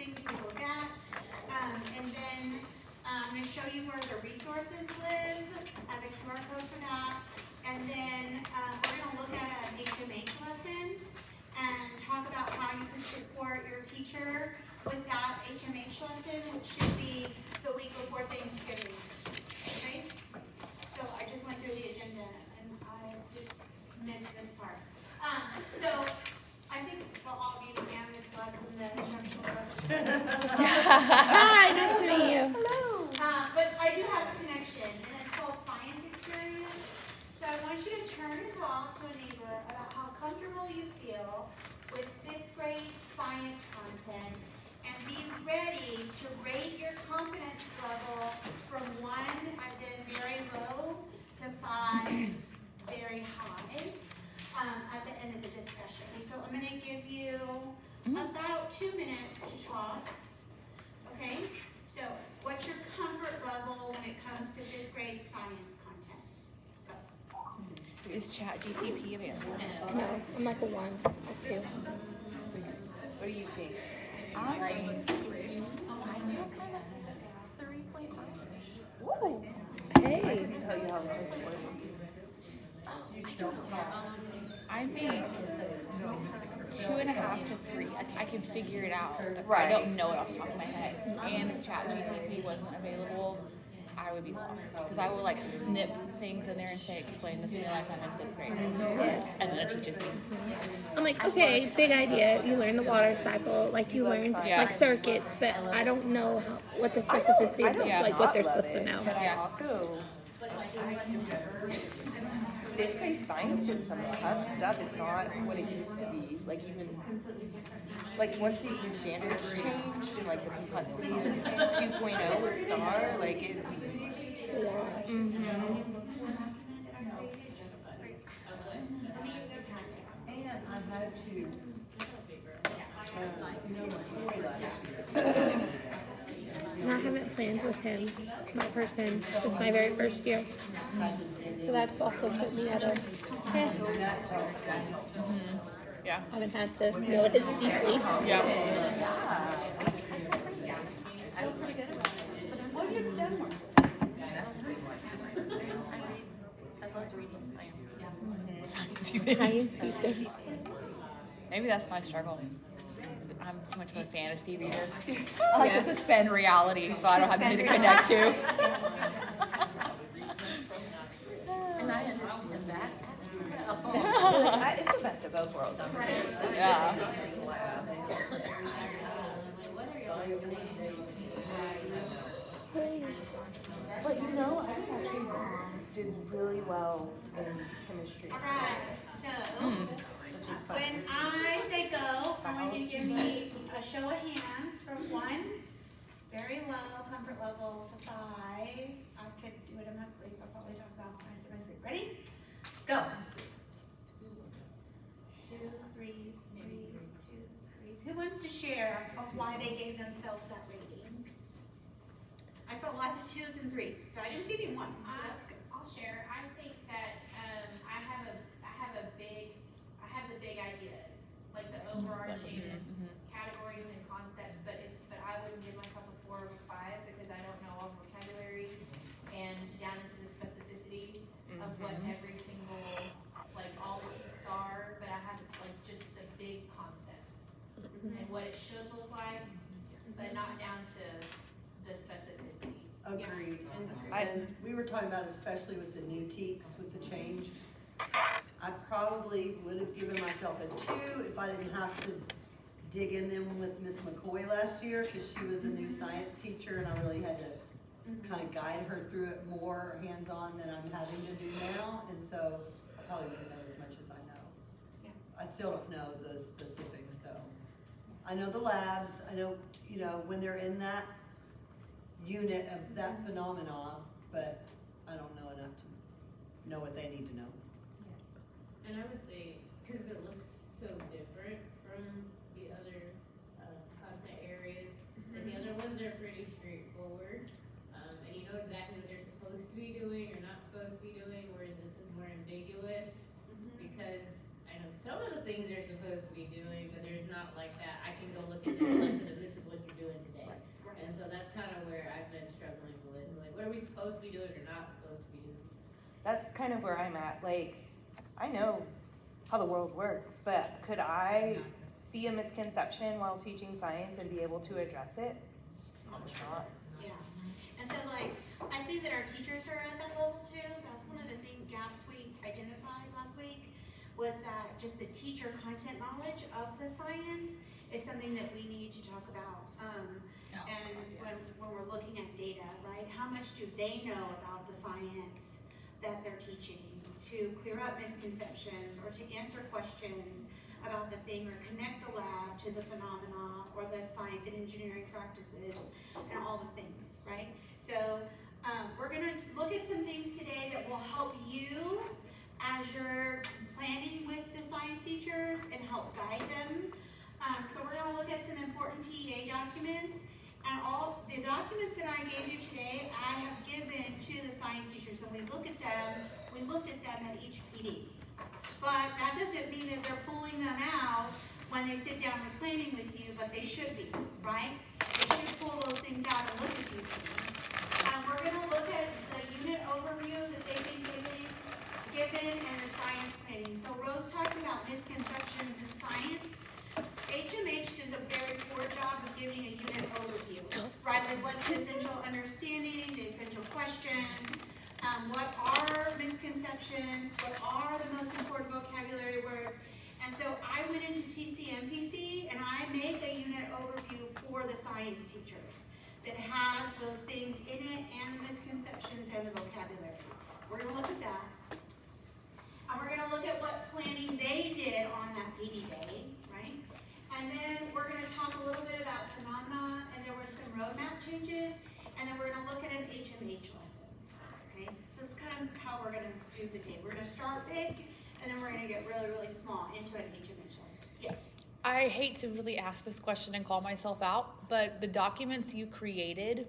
things you can look at. And then I'm going to show you where the resources live, the QR code for that. And then we're going to look at an HMH lesson and talk about how you can support your teacher with that HMH lesson, which should be the week before Thanksgiving. Okay? So I just went through the agenda and I just missed this part. So I think all of you and Ms. Butts and the instructional. Hi, nice to meet you. Hello. But I do have a connection, and it's called Science Experience. So I want you to turn and talk to a neighbor about how comfortable you feel with 5th grade science content, and be ready to rate your confidence level from 1, as in very low, to 5, very high, at the end of the discussion. So I'm going to give you about 2 minutes to talk. Okay? So what's your comfort level when it comes to 5th grade science content? Go. Is ChatGTP available? No, I'm like a 1, a 2. What do you think? I feel kind of 3.5. Woo! I Hey. can tell you how much it was. I think 2.5 to 3. I can figure it out, but I Right. don't know it off the top of my head. And if ChatGTP wasn't available, I would be lost because I would like snip things in there and say, "Explain this to me like I'm in 5th grade," Yes. and then it teaches me. I'm like, okay, big idea. You learn the water cycle, like you learned Yeah. like circuits, but I don't know what the specificity of Yeah. like what they're supposed to know. But I Yeah. also, 5th grade science is some tough stuff. It's not what it used to be. Like even, like once these new standards changed and like the complexity of 2.0 with STAR, like it's. And I had to, McCoy last year. And I haven't planned with him, my person, since my very first year. So that's also put me at a, Yeah. haven't had to know it as deeply. Yeah. I feel pretty good about it. What have you done with this? Science. Maybe that's my struggle. I'm so much of a fantasy reader. I like to suspend reality so I don't have anything to connect to. And I understand that. It's the best of both worlds. Yeah. But you know, I actually did really well in chemistry. All right, so when I say go, I want you to give me a show of hands from 1, very low comfort level, to 5. I could do it in my sleep. I'll probably talk about science in my sleep. Ready? Go. 2, 3s, 3s, 2s, 3s. Who wants to share of why they gave themselves that rating? I saw lots of 2s and 3s, so I didn't see any 1s, so that's good. I'll share. I think that I have the big ideas, like the overarching categories and concepts, but I wouldn't give myself a 4 or a 5 because I don't know all the vocabulary and down into the specificity of what every single, like all the sheets are, but I have like just the big concepts and what it should look like, but not down to the specificity. Agreed. And we were talking about, especially with the new teaks, with the change, I probably would have given myself a 2 if I didn't have to dig in them with Miss McCoy last year, because she was a new science teacher and I really had to kind of guide her through it more hands-on than I'm having to do now, and so I probably wouldn't know as much as I know. Yeah. I still don't know the specifics though. I know the labs, I know, you know, when they're in that unit of that phenomena, but I don't know enough to know what they need to know. And I would say, because it looks so different from the other content areas, and the other ones are pretty straightforward, and you know exactly what they're supposed to be doing or not supposed to be doing, whereas this is more ambiguous, because I know some of the things they're supposed to be doing, but there's not like that, I can go look at this lesson and this is what you're doing today. And so that's kind of where I've been struggling with, like, what are we supposed to be doing or not supposed to be doing? That's kind of where I'm at. Like, I know how the world works, but could I see a misconception while teaching science and be able to address it? Probably not. Yeah, and so like, I think that our teachers are at that level too. That's one of the gaps we identified last week, was that just the teacher content knowledge of the science is something that we need to talk about. And when we're looking at data, right, how much do they know about the science that they're teaching to clear up misconceptions or to answer questions about the thing, or connect the lab to the phenomena or the science and engineering practices and all the things, right? So we're gonna look at some things today that will help you as you're planning with the science teachers and help guide them. So we're gonna look at some important TEA documents, and all the documents that I gave you today, I have given to the science teachers, and we looked at them at each PD. But that doesn't mean that they're pulling them out when they sit down for planning with you, but they should be, right? They should pull those things out and look at these things. We're gonna look at the unit overview that they've been given and the science planning. So Rose talked about misconceptions in science. HMH does a very poor job of giving a unit overview, right? Like what's the essential understanding, the essential questions, what are misconceptions, what are the most important vocabulary words. And so I went into TCMPC and I made a unit overview for the science teachers that has those things in it and the misconceptions and the vocabulary. We're gonna look at that. And we're gonna look at what planning they did on that PD day, right? And then we're gonna talk a little bit about phenomena, and there were some roadmap changes, and then we're gonna look at an HMH lesson, okay? So it's kind of how we're gonna do the day. We're gonna start big, and then we're gonna get really, really small into an HMH lesson. Yes? I hate to really ask this question and call myself out, but the documents you created,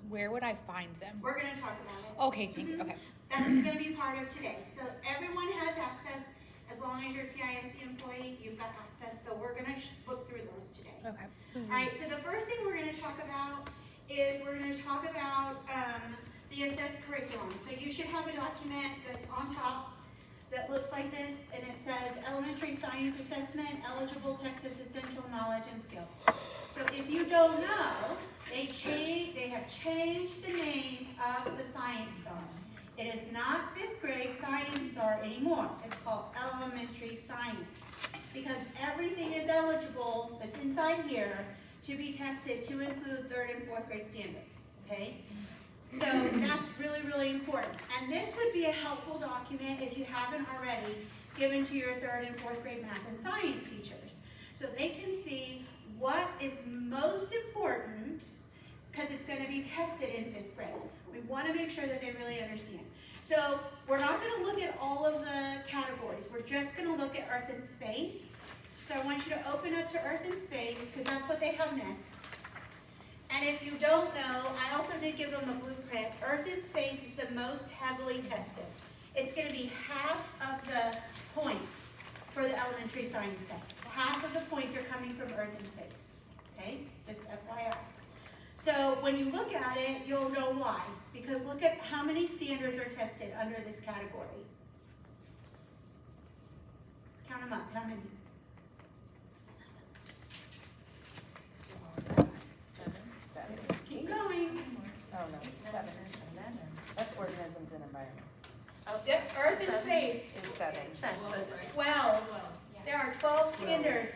where would I find them? We're gonna talk about it. Okay, thank you. Okay. That's gonna be part of today. So everyone has access, as long as you're a TISD employee, you've got access. So we're gonna look through those today. Okay. All right, so the first thing we're gonna talk about is we're gonna talk about the assessed curriculum. So you should have a document that's on top that looks like this, and it says Elementary Science Assessment, Eligible Texas Essential Knowledge and Skills. So if you don't know, they have changed the name of the Science Star. It is not 5th grade Science Star anymore. It's called Elementary Science, because everything is eligible that's inside here to be tested to include 3rd and 4th grade standards, okay? So that's really, really important. And this would be a helpful document, if you haven't already, given to your 3rd and 4th grade math and science teachers, so they can see what is most important, because it's going to be tested in 5th grade. We want to make sure that they really understand. So we're not going to look at all of the categories. We're just going to look at Earth and Space. So I want you to open up to Earth and Space, because that's what they have next. And if you don't know, I also did give them a blueprint. Earth and Space is the most heavily tested. It's going to be half of the points for the elementary science test. Half of the points are coming from Earth and Space. Okay? Just FYI. So when you look at it, you'll know why. Because look at how many standards are tested under this category. Count them up. How many? 7. Keep going. Oh, no, 7. That's organisms and environment. Yep, Earth and Space. Is 7. 12. There are 12 standards.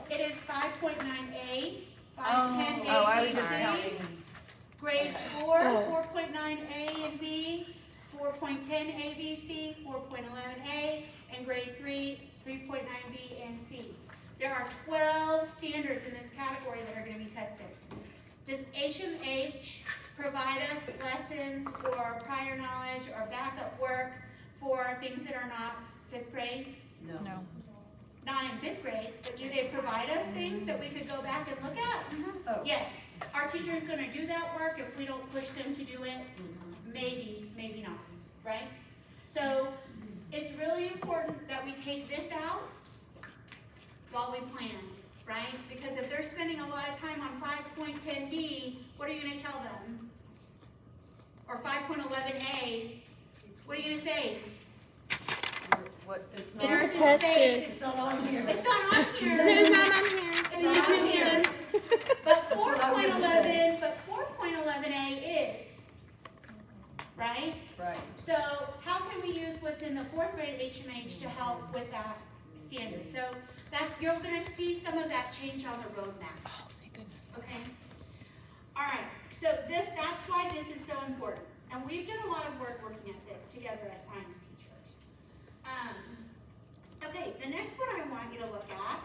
It is 5.9A, 510A, Oh, I was B, just C. counting. Grade 4, 4.9A and B, 4.10A, B, C, 4.11A, and grade 3, 3.9B and C. There are 12 standards in this category that are going to be tested. Does HMH provide us lessons or prior knowledge or backup work for things that are not 5th grade? No. Not in 5th grade, but do they provide us things that we could go back and look at? Oh. Yes. Our teacher is going to do that work if we don't push them to do it. Maybe, maybe not, right? So it's really important that we take this out while we plan, right? Because if they're spending a lot of time on 5.10b, what are you gonna tell them? Or 5.11a, what are you gonna say? What? It's In not, Earth and Test Space, it. it's not on here. it's not on here. It's not on here. It's not on here. But what I would've said. 4.11a is, right? Right. So how can we use what's in the 4th grade HMH to help with that standard? So you're gonna see some of that change on the roadmap, Oh, thank goodness. okay? All right, so that's why this is so important. And we've done a lot of work working at this together as science teachers. Okay, the next one I want you to look at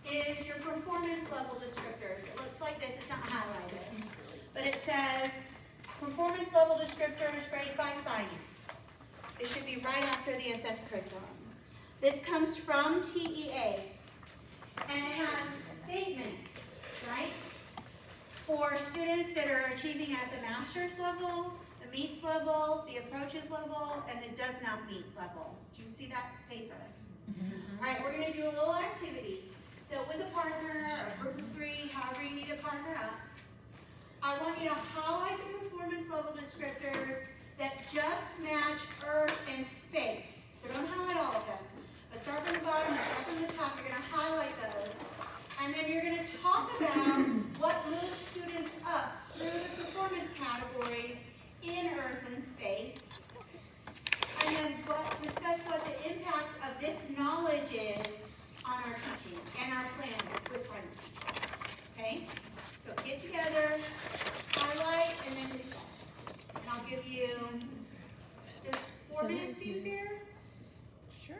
is your performance level descriptors. It looks like this, it's not highlighted, but it says performance level descriptors, grade 5 science. It should be right after the assessed curriculum. This comes from TEA, and it has statements, right? For students that are achieving at the master's level, the meets level, the approaches level, and the does not meet level. Do you see that paper? All right, we're gonna do a little activity. So with a partner, a group of 3, however you need to partner up, I want you to highlight the performance level descriptors that just match Earth and space. So don't highlight all of them, but start from the bottom and start from the top. You're gonna highlight those. And then you're gonna talk about what moves students up through the performance categories in Earth and space. And then discuss what the impact of this knowledge is on our teaching and our plan with science teachers. Okay? So get together, highlight, and then discuss. And I'll give you, does 4 minutes seem fair? Sure.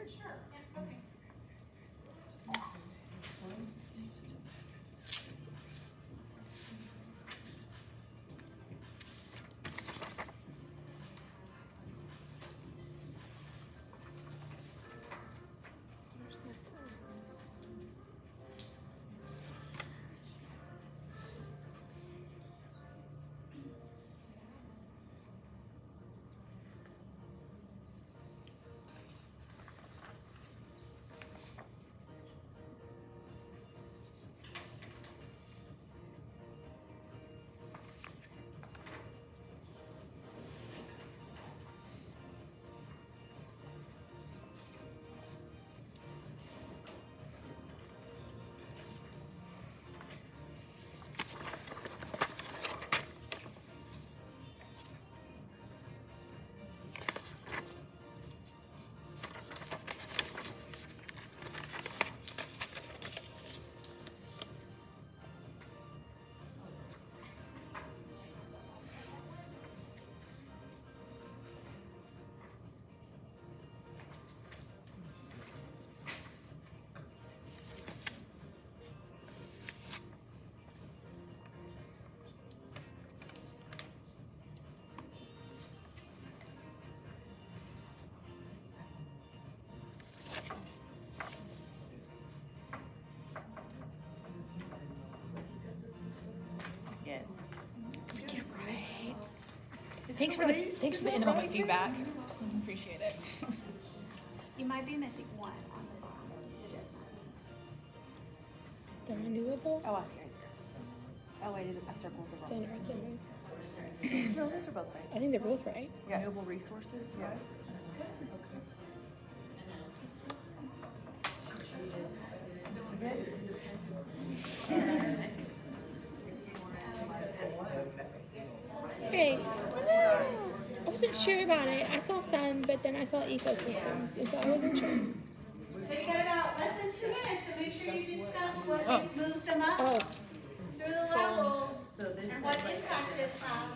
Okay. Yes. You're right. Thanks for the in the moment feedback. Appreciate it. You might be missing one on the bottom. It does not. The renewable. Oh, I see. Oh, I circled the So wrong. Earth and Moon. No, those are both right. I think they're both right. Yeah. Renewable resources. Yeah. Hey, I wasn't sure about it. I saw sun, but then I saw ecosystems, and so I wasn't sure. So you got about less than 2 minutes, so make sure you discuss what moves them up Oh, through the levels and what impact this has.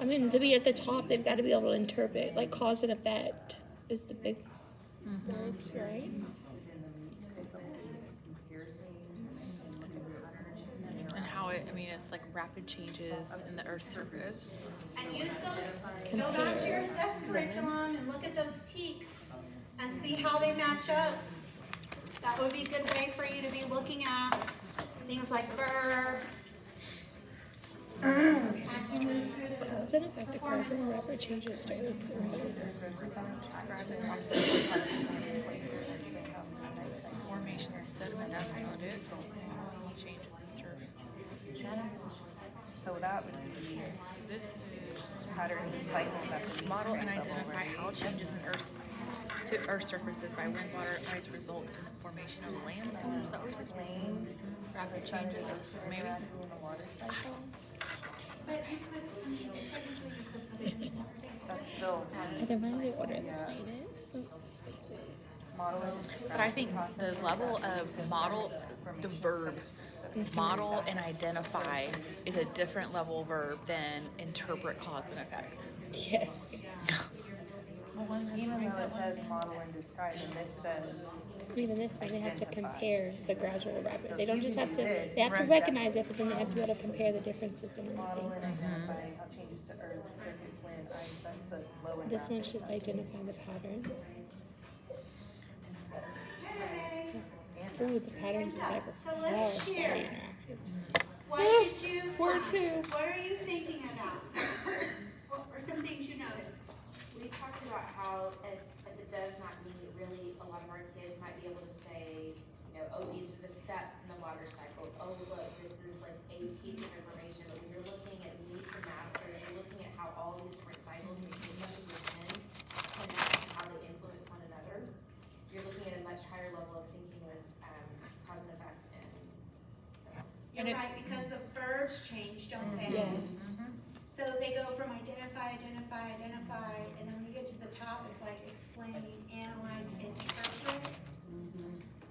I mean, to be at the top, they've got to be able to interpret, like cause and effect is the big words, right? And how it's like rapid changes in the Earth's surface. And use those, go back to your assessed curriculum and look at those teaks and see how they match up. That would be a good way for you to be looking at things like verbs. As you move through the Cause and effect occur from rapid changes to Earth's surface. changes in surf. So that would be This is pattern cycle method. model and level, identify right? how changes in earth surfaces by wind, water, ice result in the formation of land. Is that what you're saying? Rapid changes, maybe? But you could, I mean, technically you could put it in water. That's still I can find the order of the planets. Let's see. modeling. But I think the level of model, the verb, model and identify is a different level verb than interpret cause and effect. Yes. Even though it says model and describe, and this says Even this one, they have to Identify. compare the gradual rapid. They don't just have to, This, they have to right, recognize it, but then they have to be able to compare the differences and model everything. and identify how changes to earth, surface, wind, ice, that's the slow and This rapid. one's just identify the patterns. Ooh, the patterns is like a So let's very share. interactive. What did you Word find? two. What are you thinking about? What were some things you noticed? We talked about how at the does not meet, really, a lot of our kids might be able to say, you know, oh, these are the steps in the water cycle. Oh, look, this is like a piece of information. But when you're looking at needs and masters, you're looking at how all these different cycles and systems within connect and how they influence one another. You're looking at a much higher level of thinking with cause and effect, and so. You're And right, because the verbs change, don't they? Yes. So they go from identify, identify, identify, and then when you get to the top, it's like explain, analyze, interpret.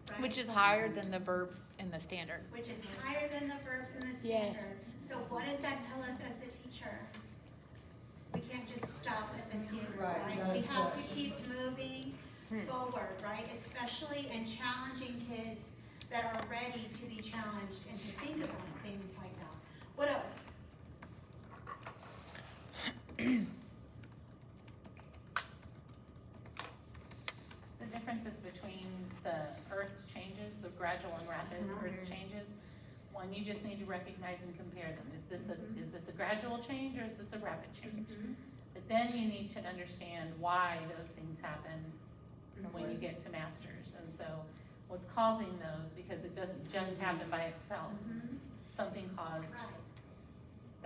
Right? Which is higher than the verbs in the standard. Which is higher than the verbs in the standard. Yes. So what does that tell us as the teacher? We can't just stop at the standard, Right, right? We that's have to right. keep moving forward, right? Especially in challenging kids that are ready to be challenged and to think about things like that. What else? The differences between the Earth's changes, the gradual and rapid Earth changes, one, you just need to recognize and compare them. Is this a gradual change or is this a rapid change? But then you need to understand why those things happen when you get to masters. And so what's causing those, because it doesn't just happen by itself. Something caused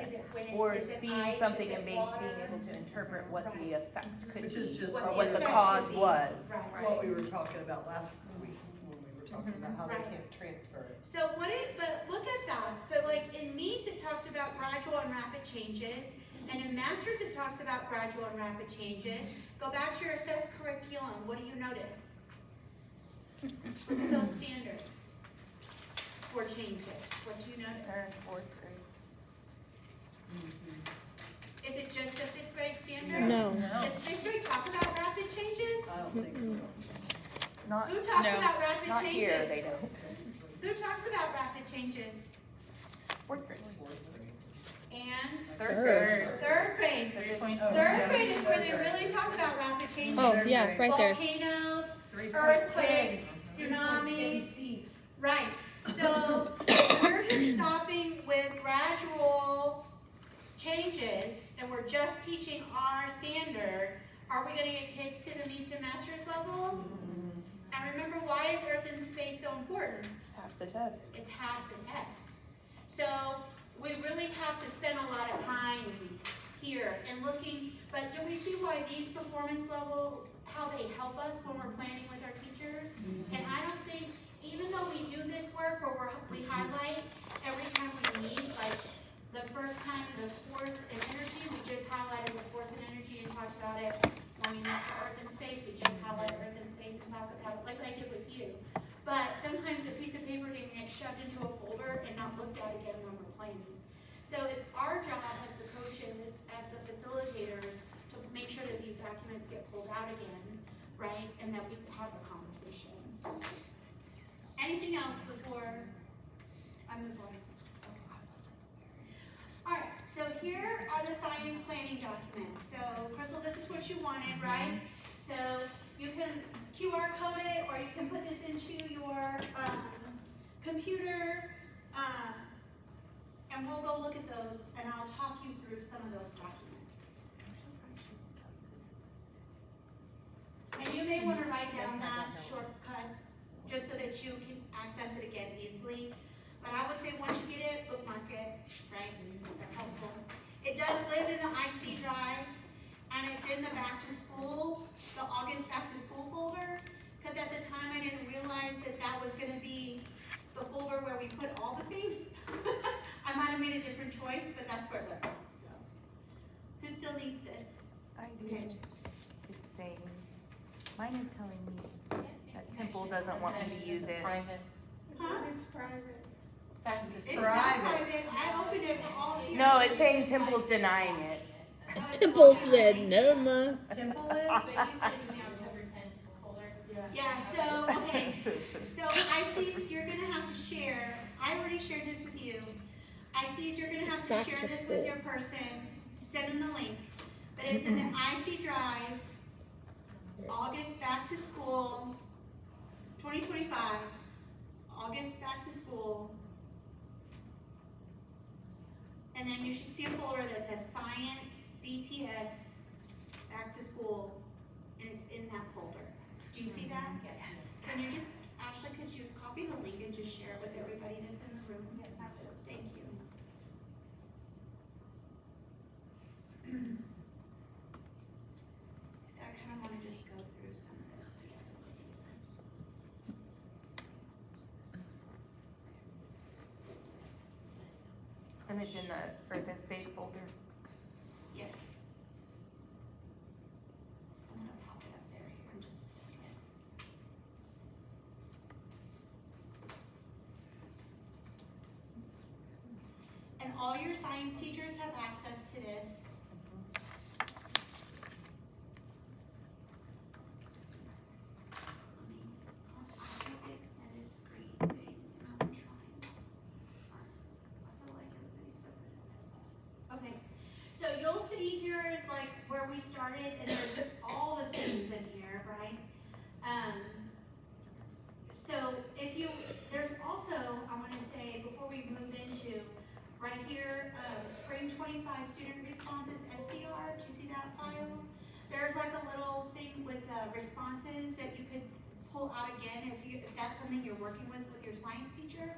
Is it when it, Or is it seeing ice, something is it and being water? able to interpret what the effect could Which be, is just What or the what the effect cause could be. was. Right. what we were talking about last week, when we were talking about how they Right. can't transfer it. So but look at that. So like in MEADS, it talks about gradual and rapid changes. And in Masters, it talks about gradual and rapid changes. Go back to your assessed curriculum. What do you notice? Look at those standards for changes. What do you notice? Third, fourth grade. Is it just a fifth grade standard? No. Does fifth grade talk about rapid changes? I don't think so. Not, Who talks No. about rapid not changes? here, they don't. Who talks about rapid changes? Fourth grade. And Third. third grade. Third grade is where they really talk about rapid changes. Oh, yeah, right there. Volcanoes, 3.10, earthquakes, tsunamis. 3.10C. Right. So if we're just stopping with gradual changes and we're just teaching our standard, are we going to get kids to the MEADS and Masters level? And remember, why is Earth and space so important? It's half the test. It's half the test. So we really have to spend a lot of time here and looking, but do we see why these performance levels, how they help us when we're planning with our teachers? And I don't think, even though we do this work where we highlight every time we meet, like the first time the force and energy, we just highlighted the force and energy and talked about it. When we met for Earth and space, we just highlighted Earth and space and talked about it, like what I did with you. But sometimes a piece of paper can get shoved into a folder and not looked at again when we're planning. So it's our job as the coaches, as the facilitators, to make sure that these documents get pulled out again, right? And that we have a conversation. Anything else before I move on? All right, so here are the science planning documents. So Crystal, this is what you wanted, right? So you can QR code it, or you can put this into your computer, and we'll go look at those, and I'll talk you through some of those documents. And you may want to write down that shortcut, just so that you can access it again easily. But I would say once you get it, bookmark it, right? That's helpful. It does live in the IC drive, and it's in the back to school, the August back to school folder, because at the time I didn't realize that that was gonna be the folder where we put all the things. I might have made a different choice, but that's where it lives, so. Who still needs this? I do. Okay. It's saying, mine is telling me that Temple doesn't want me to use it. Private. Huh? It's private. Back to It's school. not Private. private, I opened it for all teachers. No, it's saying Temple's denying it. Oh, it's Temple all said, private. never mind. Temple But is? you said it's the October 10th folder. Yeah, so, okay, so ICs, you're gonna have to share, I already shared this with you. ICs, you're gonna have It's to back share to this school. with your person, send them the link. But it's in the IC drive, August back to school, 2025, August back to school. And then you should see a folder that says Science, BTS, back to school, and it's in that folder. Do you see that? Yes. Can you just, Ashley, could you copy the link and just share it with everybody that's in the room? Yes, I will. Thank you. So I kind of want to just go through some of this together with you. And it's in the Earth and Space folder. Yes. So I'm gonna pop it up there here in just a second. And all your science teachers have access to this. I have the extended screen thing, and I'm trying. I feel like everybody's so good at it. Okay, so you'll see here is like where we started, and there's all the things in here, right? So if you, there's also, I wanna say, before we move into, right here, spring 25 student responses, SCR, do you see that file? There's like a little thing with responses that you could pull out again if that's something you're working with your science teacher.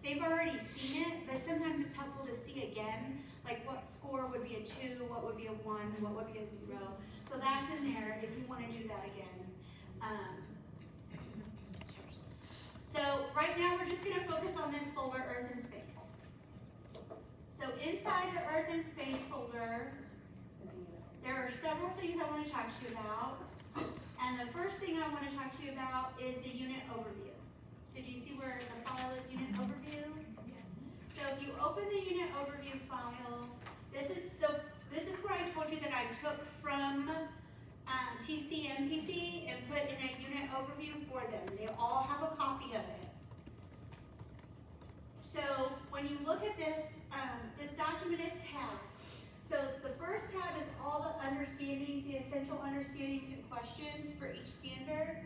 They've already seen it, but sometimes it's helpful to see again, like what score would be a 2, what would be a 1, what would be a 0. So that's in there if you wanna do that again. So right now we're just gonna focus on this folder, Earth and Space. So inside the Earth and Space folder, there are several things I wanna talk to you about. And the first thing I wanna talk to you about is the unit overview. So do you see where the file is unit overview? Yes. So if you open the unit overview file, this is what I told you that I took from TCMPC and put in a unit overview for them. They all have a copy of it. So when you look at this, this document is tabbed. So the first tab is all the understandings, the essential understandings and questions for each standard.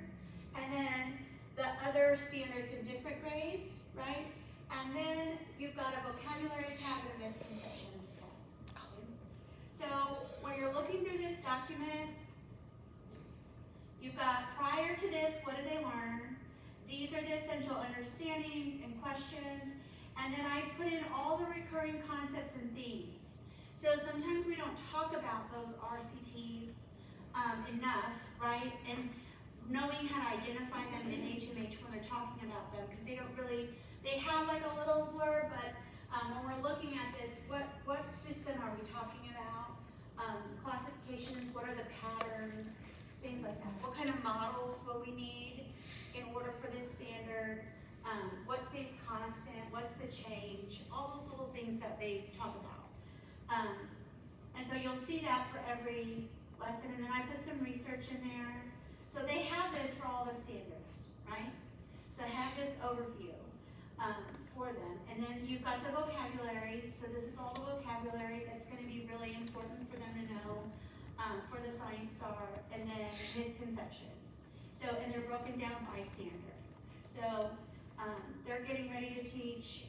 And then the other standards in different grades, right? And then you've got a vocabulary tab and a misconceptions tab. So when you're looking through this document, you've got prior to this, what did they learn? These are the essential understandings and questions. And then I put in all the recurring concepts and themes. So sometimes we don't talk about those RCTs enough, right? And knowing how to identify them in HMH when they're talking about them, because they don't really, they have like a little blurb, but when we're looking at this, what system are we talking about? Classifications, what are the patterns, things like that. What kind of models will we need in order for this standard? What stays constant, what's the change, all those little things that they talk about. And so you'll see that for every lesson, and then I put some research in there. So they have this for all the standards, right? So I have this overview for them. And then you've got the vocabulary, so this is all the vocabulary that's gonna be really important for them to know for the Science Star, and then misconceptions. So, and they're broken down by standard. So, they're getting ready to teach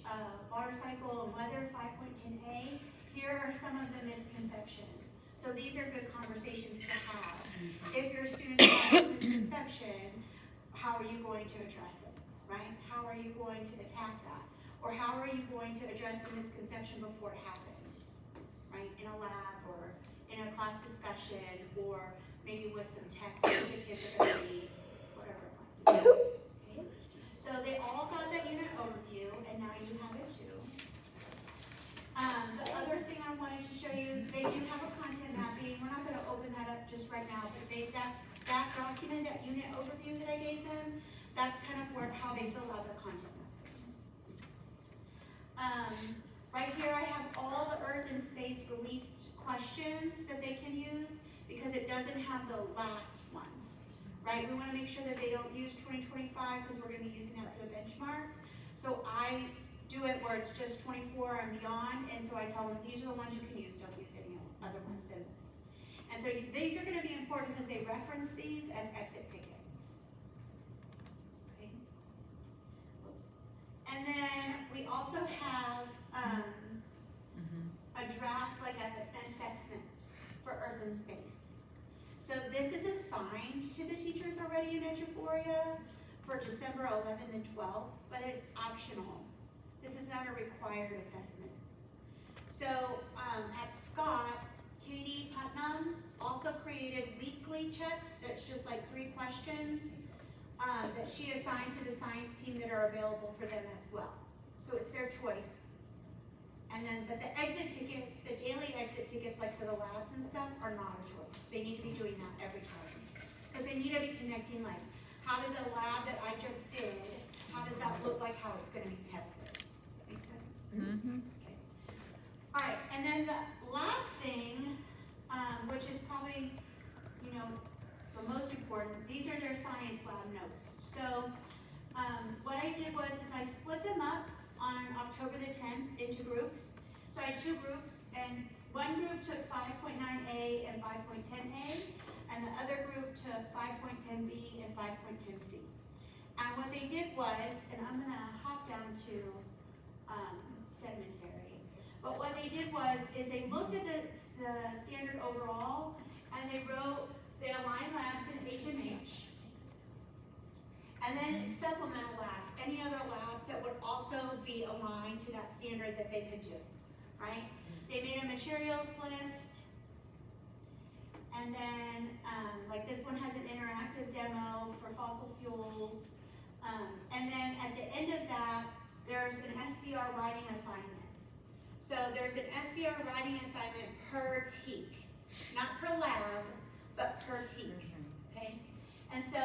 water cycle and weather 5.10a. Here are some of the misconceptions. So these are good conversations to have. If your student has a misconception, how are you going to address it, right? How are you going to attack that? Or how are you going to address the misconception before it happens, right? In a lab or in a class discussion or maybe with some text that the kids are gonna read, whatever it might be. Okay? So they all got that unit overview and now you have it too. The other thing I wanted to show you, they do have a content mapping. We're not gonna open that up just right now, but that document, that unit overview that I gave them, that's kind of how they fill out their content mapping. Right here I have all the Earth and Space released questions that they can use because it doesn't have the last one, right? We wanna make sure that they don't use 2025 because we're gonna be using that for the benchmark. So I do it where it's just 24 and beyond, and so I tell them, these are the ones you can use, don't use any other ones than this. And so these are gonna be important because they reference these as exit tickets. Okay. Oops. And then we also have a draft, like an assessment for Earth and Space. So this is assigned to the teachers already in Eduphoria for December 11th and 12th, but it's optional. This is not a required assessment. So at Scott, Katie Putnam also created weekly checks that's just like 3 questions that she assigned to the science team that are available for them as well. So it's their choice. And then, but the exit tickets, the daily exit tickets, like for the labs and stuff, are not a choice. They need to be doing that every time. Because they need to be connecting, like, how did the lab that I just did, how does that look like how it's gonna be tested? Make sense? Mm-hmm. Okay. All right, and then the last thing, which is probably, you know, the most important, these are their science lab notes. So what I did was I split them up on October the 10th into groups. So I had 2 groups, and one group took 5.9A and 5.10A, and the other group took 5.10B and 5.10C. And what they did was, and I'm gonna hop down to segmentary, but what they did was, is they looked at the standard overall, and they aligned labs in HMH, and then supplemental labs, any other labs that would also be aligned to that standard that they could do, right? They made a materials list, and then, like this one has an interactive demo for fossil fuels, and then at the end of that, there's an SCR writing assignment. So there's an SCR writing assignment per TEAC, not per lab, but per TEAC, okay? And so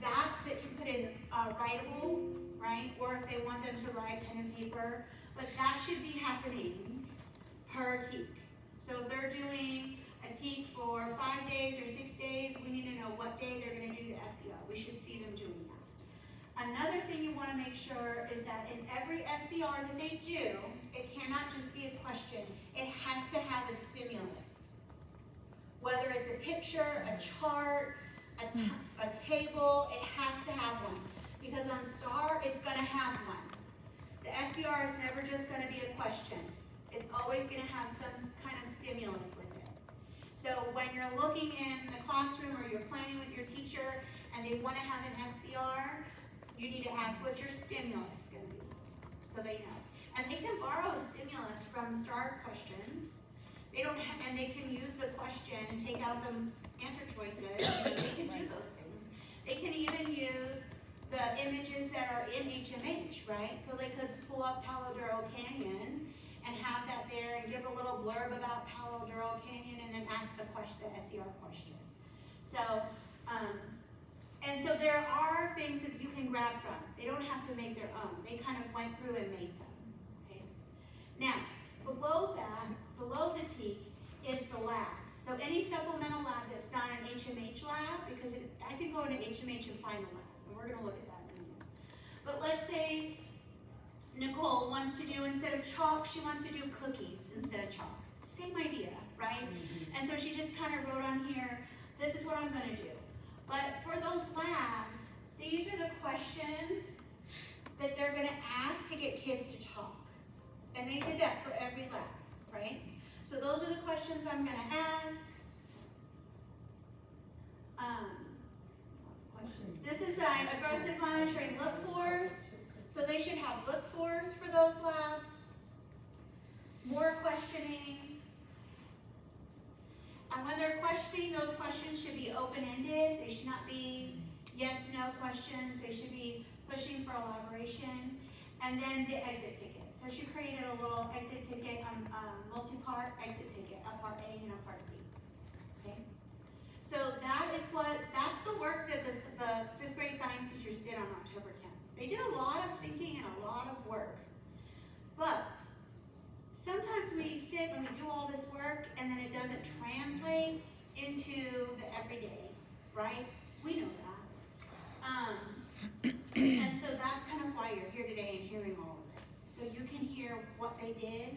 that you put in writable, right? Or if they want them to write pen and paper, but that should be happening per TEAC. So if they're doing a TEAC for 5 days or 6 days, we need to know what day they're gonna do the SCR. We should see them doing that. Another thing you wanna make sure is that in every SCR that they do, it cannot just be a question. It has to have a stimulus. Whether it's a picture, a chart, a table, it has to have one. Because on STAR, it's gonna have one. The SCR is never just gonna be a question. It's always gonna have some kind of stimulus with it. So when you're looking in the classroom or you're planning with your teacher and they wanna have an SCR, you need to ask what's your stimulus gonna be, so they know. And they can borrow a stimulus from STAR questions. They don't have, and they can use the question and take out the answer choices. They can do those things. They can even use the images that are in HMH, right? So they could pull up Palo Duro Canyon and have that there and give a little blurb about Palo Duro Canyon and then ask the question, the SCR question. So, and so there are things that you can grab from. They don't have to make their own. They kind of went through and made some, okay? Now, below that, below the TEAC is the labs. So any supplemental lab that's not an HMH lab, because I could go into HMH and find a lab, and we're gonna look at that in a minute. But let's say Nicole wants to do, instead of chalk, she wants to do cookies instead of chalk. Same idea, right? And so she just kind of wrote on here, this is what I'm gonna do. But for those labs, these are the questions that they're gonna ask to get kids to talk. And they did that for every lab, right? So those are the questions I'm gonna ask. Lots of questions. This is aggressive monitoring look-fors. So they should have look fors for those labs, more questioning. And when they're questioning, those questions should be open-ended. They should not be yes, no questions. They should be pushing for elaboration. And then the exit ticket. So she created a little exit ticket, multi-part exit ticket, a part A and a part B. Okay? So that's the work that the 5th grade science teachers did on October 10th. They did a lot of thinking and a lot of work. But sometimes we sit and we do all this work and then it doesn't translate into the everyday, right? We know that. And so that's kind of why you're here today and hearing all of this. So you can hear what they did,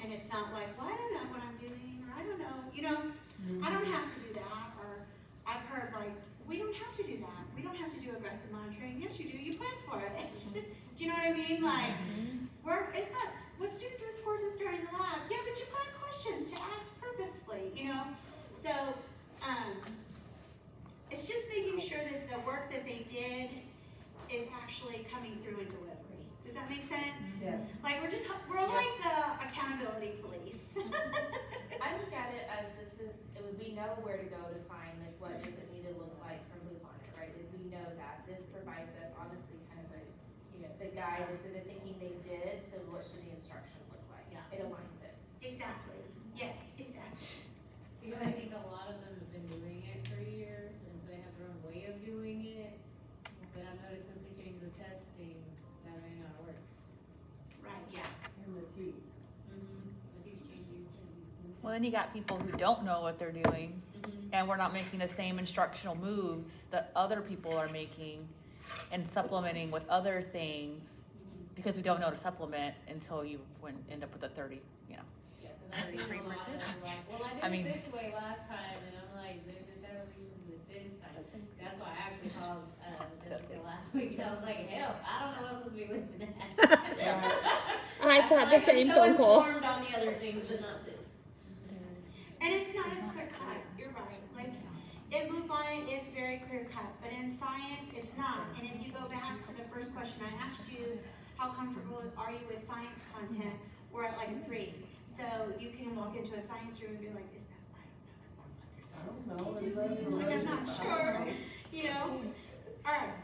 and it's not like, well, I don't know what I'm doing, or I don't know, I don't have to do that, or I've heard like, we don't have to do that. We don't have to do aggressive monitoring. Yes, you do. You plan for it. Do you know what I mean? Like, it's not what student discourses during the lab. Yeah, but you plan questions to ask purposefully, So, it's just making sure that the work that they did is actually coming through in delivery. Does that make sense? Yes. Like we're like the accountability police. I look at it as we know where to go to find like what does it need to look like from Blue Bonnet, right? And we know that this provides us honestly kind of a, the guide as to the thinking they did, so what should the instruction look like? Yeah. It aligns it. Exactly. Yes, exactly. Because I think a lot of them have been doing it for years, and they have their own way of doing it. But I've noticed since we changed the testing, that may not work. Right. Yeah. And the teeth. The teach changing. Well, then you got people who don't know what they're doing, and we're not making the same instructional moves that other people are making and supplementing with other things because we don't know to supplement until you end up with a 30, Yeah, because I see a lot of them like, well, I did it this way last time, and I'm like, there's a better reason to do it this time. That's why I actually called Jessica last week, and I was like, hell, I don't know what I'm supposed to be looking at. I've had the same phone call. I'm so informed on the other things, but not this. And it's not as clear cut. You're right. Like in Blue Bonnet, it's very clear cut, but in science, it's not. And if you go back to the first question I asked you, how comfortable are you with science content? We're at like a 3. So you can walk into a science room and be like, is that, I don't know, is that what they're supposed to be doing? Like, I'm not sure, All right.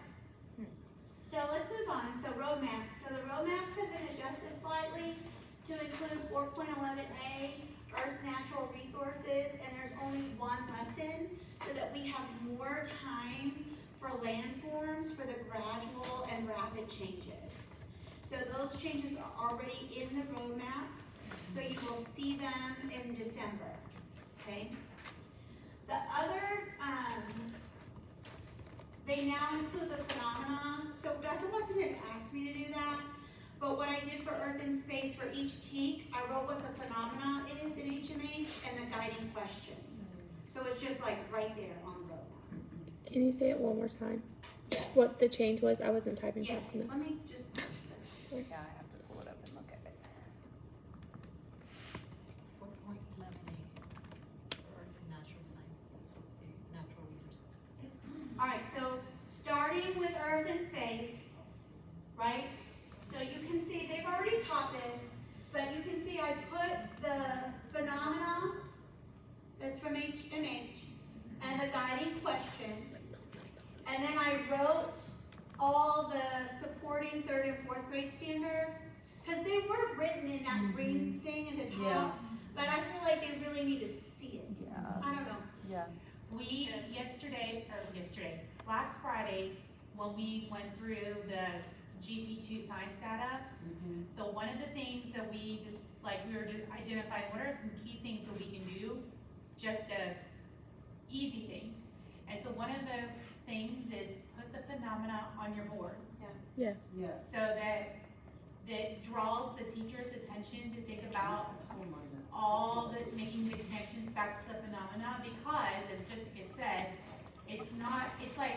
So let's move on. So roadmaps. So the roadmaps have been adjusted slightly to include 4.11a, Earth's natural resources, and there's only one lesson so that we have more time for landforms for the gradual and rapid changes. So those changes are already in the roadmap, so you will see them in December, okay? The other, they now include the phenomena. So Dr. Watson didn't ask me to do that, but what I did for Earth and Space for each TEAC, I wrote what the phenomena is in HMH and the guiding question. So it's just like right there on the roadmap. Can you say it one more time? Yes. What the change was? I wasn't typing Yes, fast enough. let me just, Yeah, I have to pull it up and look at it. 4.11a, Earth and Natural Sciences, Natural Resources. all right, so starting with Earth and Space, right? So you can see, they've already taught this, but you can see I put the phenomena that's from HMH and the guiding question. And then I wrote all the supporting 3rd and 4th grade standards, because they were written in that green thing at the top, Yeah. but I feel like they really need to see it. Yeah. I don't know. Yeah. We, last Friday, when we went through the GP2 science data, one of the things that we just, we were identifying what are some key things that we can do, just easy things. And so one of the things is put the phenomena on your board. Yes. Yes. So that draws the teacher's attention to think about all the, making the connections back to the phenomena, because as Jessica said, it's like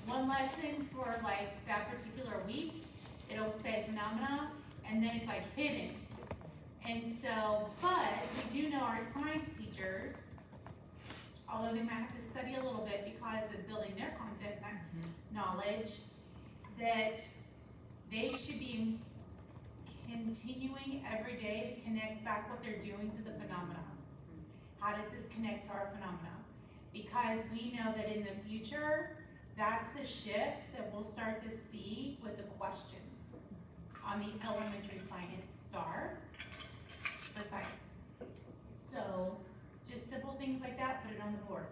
one lesson for that particular week, it'll say phenomena, and then it's hidden. And so, but we do know our science teachers, although they might have to study a little bit because of building their content knowledge, that they should be continuing every day to connect back what they're doing to the phenomena. How does this connect to our phenomena? Because we know that in the future, that's the shift that we'll start to see with the questions on the elementary science star for science. So just simple things like that, put it on the board.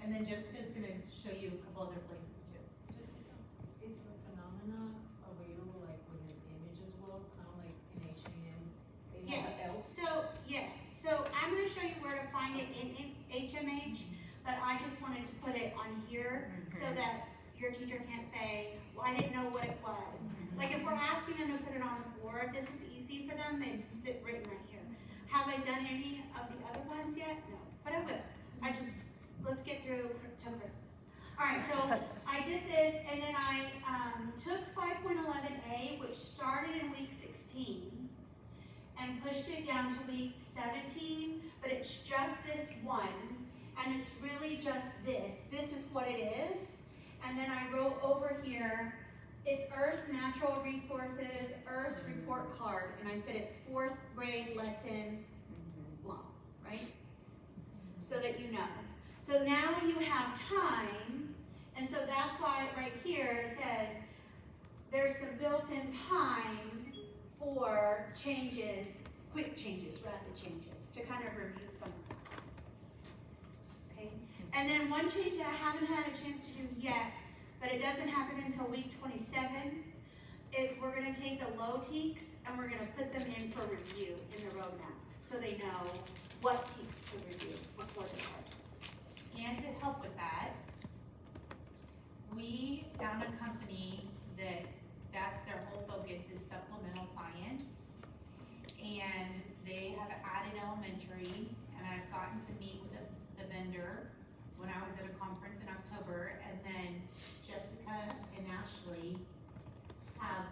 And then Jessica's gonna show you a couple other places too. Jessica, is the phenomena available like within image as well, kind of like in HMM? Yes, so I'm gonna show you where to find it in HMH, but I just wanted to put it on here so that your teacher can't say, well, I didn't know what it was. Like if we're asking them to put it on the board, this is easy for them, they sit written right here. Have I done any of the other ones yet? No, but I will. Let's get through till Christmas. All right, so I did this, and then I took 5.11a, which started in week 16, and pushed it down to week 17, but it's just this one, and it's really just this. This is what it is, and then I wrote over here, it's Earth's Natural Resources, Earth's Report Card, and I said it's 4th grade lesson long, right? So that you know. So now you have time, and so that's why right here it says there's some built-in time for changes, quick changes, rapid changes, to kind of review some of that. Okay? And then one change that I haven't had a chance to do yet, but it doesn't happen until week 27, is we're gonna take the low teaks and we're gonna put them in for review in the roadmap, so they know what teaks to review before the charges. And to help with that, we found a company that's their whole focus is supplemental science. And they have added elementary, and I've gotten to meet with the vendor when I was at a conference in October, and then Jessica and Ashley have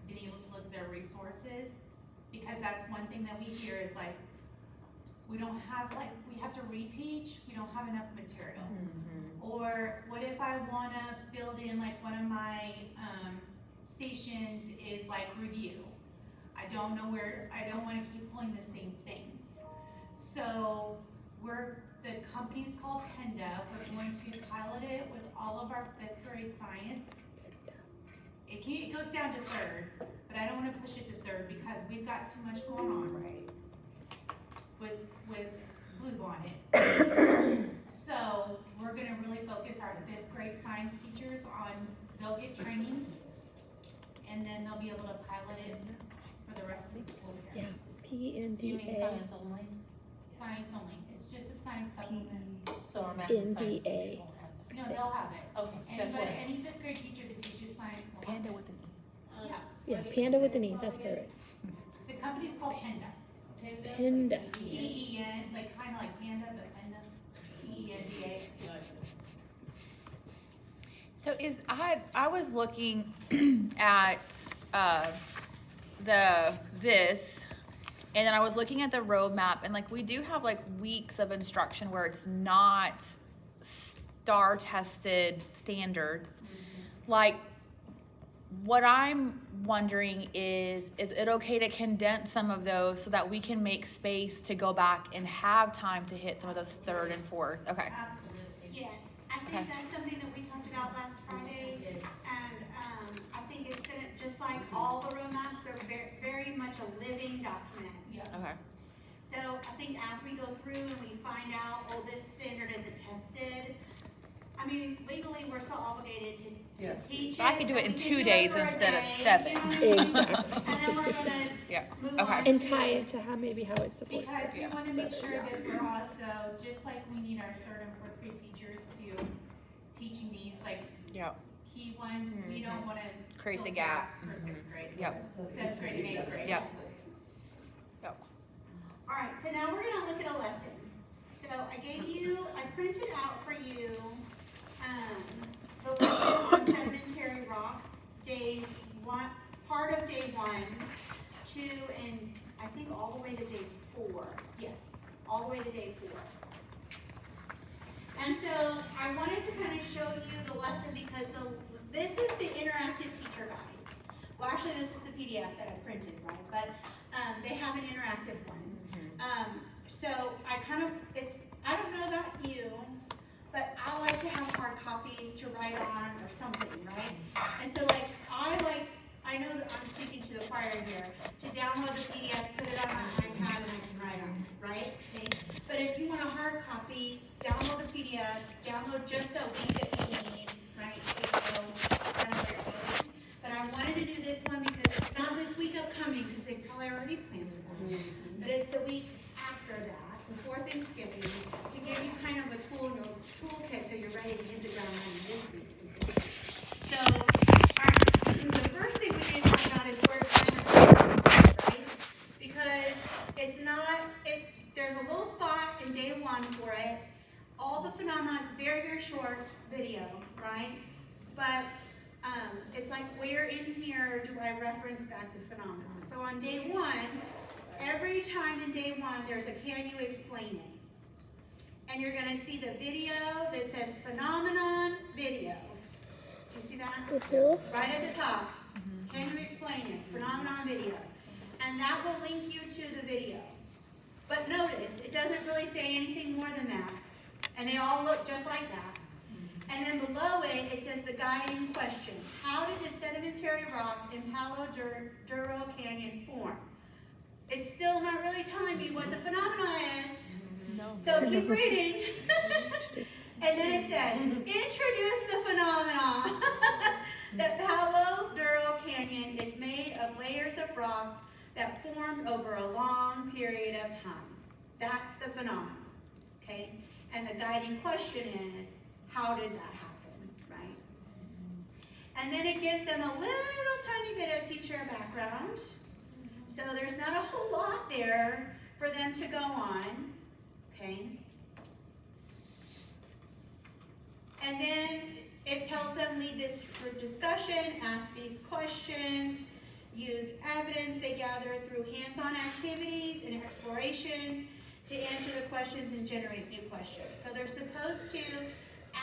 been able to look at their resources, because that's one thing that we hear is like, we don't have, like, we have to reteach, we don't have enough material. Or what if I wanna build in, like, one of my stations is like review. I don't know where, I don't wanna keep pulling the same things. So the company's called Penda, we're going to pilot it with all of our 5th grade science. It goes down to 3rd, but I don't wanna push it to 3rd because we've got too much going on, right? With Blue Bonnet. So we're gonna really focus our 5th grade science teachers on, they'll get training, and then they'll be able to pilot it for the rest of the school year. Do you mean PNDA. science only? Science only, it's just a science supplement. So our math and science NDA. teachers won't have that. No, they'll have it. Okay, that's what I. Any 5th grade teacher that teaches science will have Panda it. with an E. Yeah, Yeah, Panda with an E, that's perfect. the company's called Penda. Panda. P-E-N, like kinda like panda, but Penda. P-E-N-D-A. So I was looking at this, and then I was looking at the roadmap, and like we do have like weeks of instruction where it's not star tested standards. Like what I'm wondering is it okay to condense some of those so that we can make space to go back and have time to hit some of those 3rd and 4th? Okay. Absolutely. Yes, I think that's something that we talked about last Friday, and I think it's gonna, just like all the roadmaps, they're very, very much a living document. Okay. So I think as we go through and we find out, oh, this standard isn't tested, I mean, legally, we're so obligated to teach it. I could do so it in we can 2 do it days for a instead of day, 7. you know what I mean? Exactly. And then we're gonna Yeah. move Okay. on And to- tie it to how it's supported. Because we wanna make Better, sure yeah. that we're also, just like we need our 3rd and 4th grade teachers to teaching these like Yep. key ones, we don't wanna Create the fill gaps. for 6th grade. Yep. 7th grade and 8th grade. Yep. Yep. All right, so now we're gonna look at a lesson. So I printed out for you, the lesson on sedimentary rocks, days 1, part of day 1, 2, and I think all the way to day 4. Yes, all the way to day 4. And so I wanted to kind of show you the lesson because this is the interactive teacher guide. well, actually, this is the PDF that I printed, right? But, they have an interactive one. So I I don't know about you, but I like to have hard copies to write on or something, right? And so I know that I'm speaking to the choir here, to download the PDF, put it on my iPad, and I can write on it, right? Okay. But if you want a hard copy, download the PDF, download just the link that you need, right? But I wanted to do this one because it's not this week upcoming, because they probably already planned it. But it's the week after that, before Thanksgiving, to give you kind of a toolkit so you're ready to hit the ground running this week. So, the first thing we need to talk about is where it's kind of right? Because it's not, there's a little spot in day one for it. All the phenomena is very, very short video, right? But it's like, where in here do I reference back the phenomena? So on day one, every time in day one, there's a can you explain it? And you're gonna see the video that says phenomenon video. Do you see that? Right at the top. Can you explain it? Phenomenon video. And that will link you to the video. But notice, it doesn't really say anything more than that. And they all look just like that. And then below it, it says the guiding question. How did the sedimentary rock in Palo Duro Canyon form? It's still not really telling me what the phenomena is. No. So keep reading. And then it says, introduce the phenomena. That Palo Duro Canyon is made of layers of rock that formed over a long period of time. That's the phenomenon, okay? And the guiding question is, how did that happen, right? And then it gives them a little tiny bit of teacher background. So there's not a whole lot there for them to go on, okay? And then it tells them lead this discussion, ask these questions, use evidence they gather through hands-on activities and explorations to answer the questions and generate new questions. So they're supposed to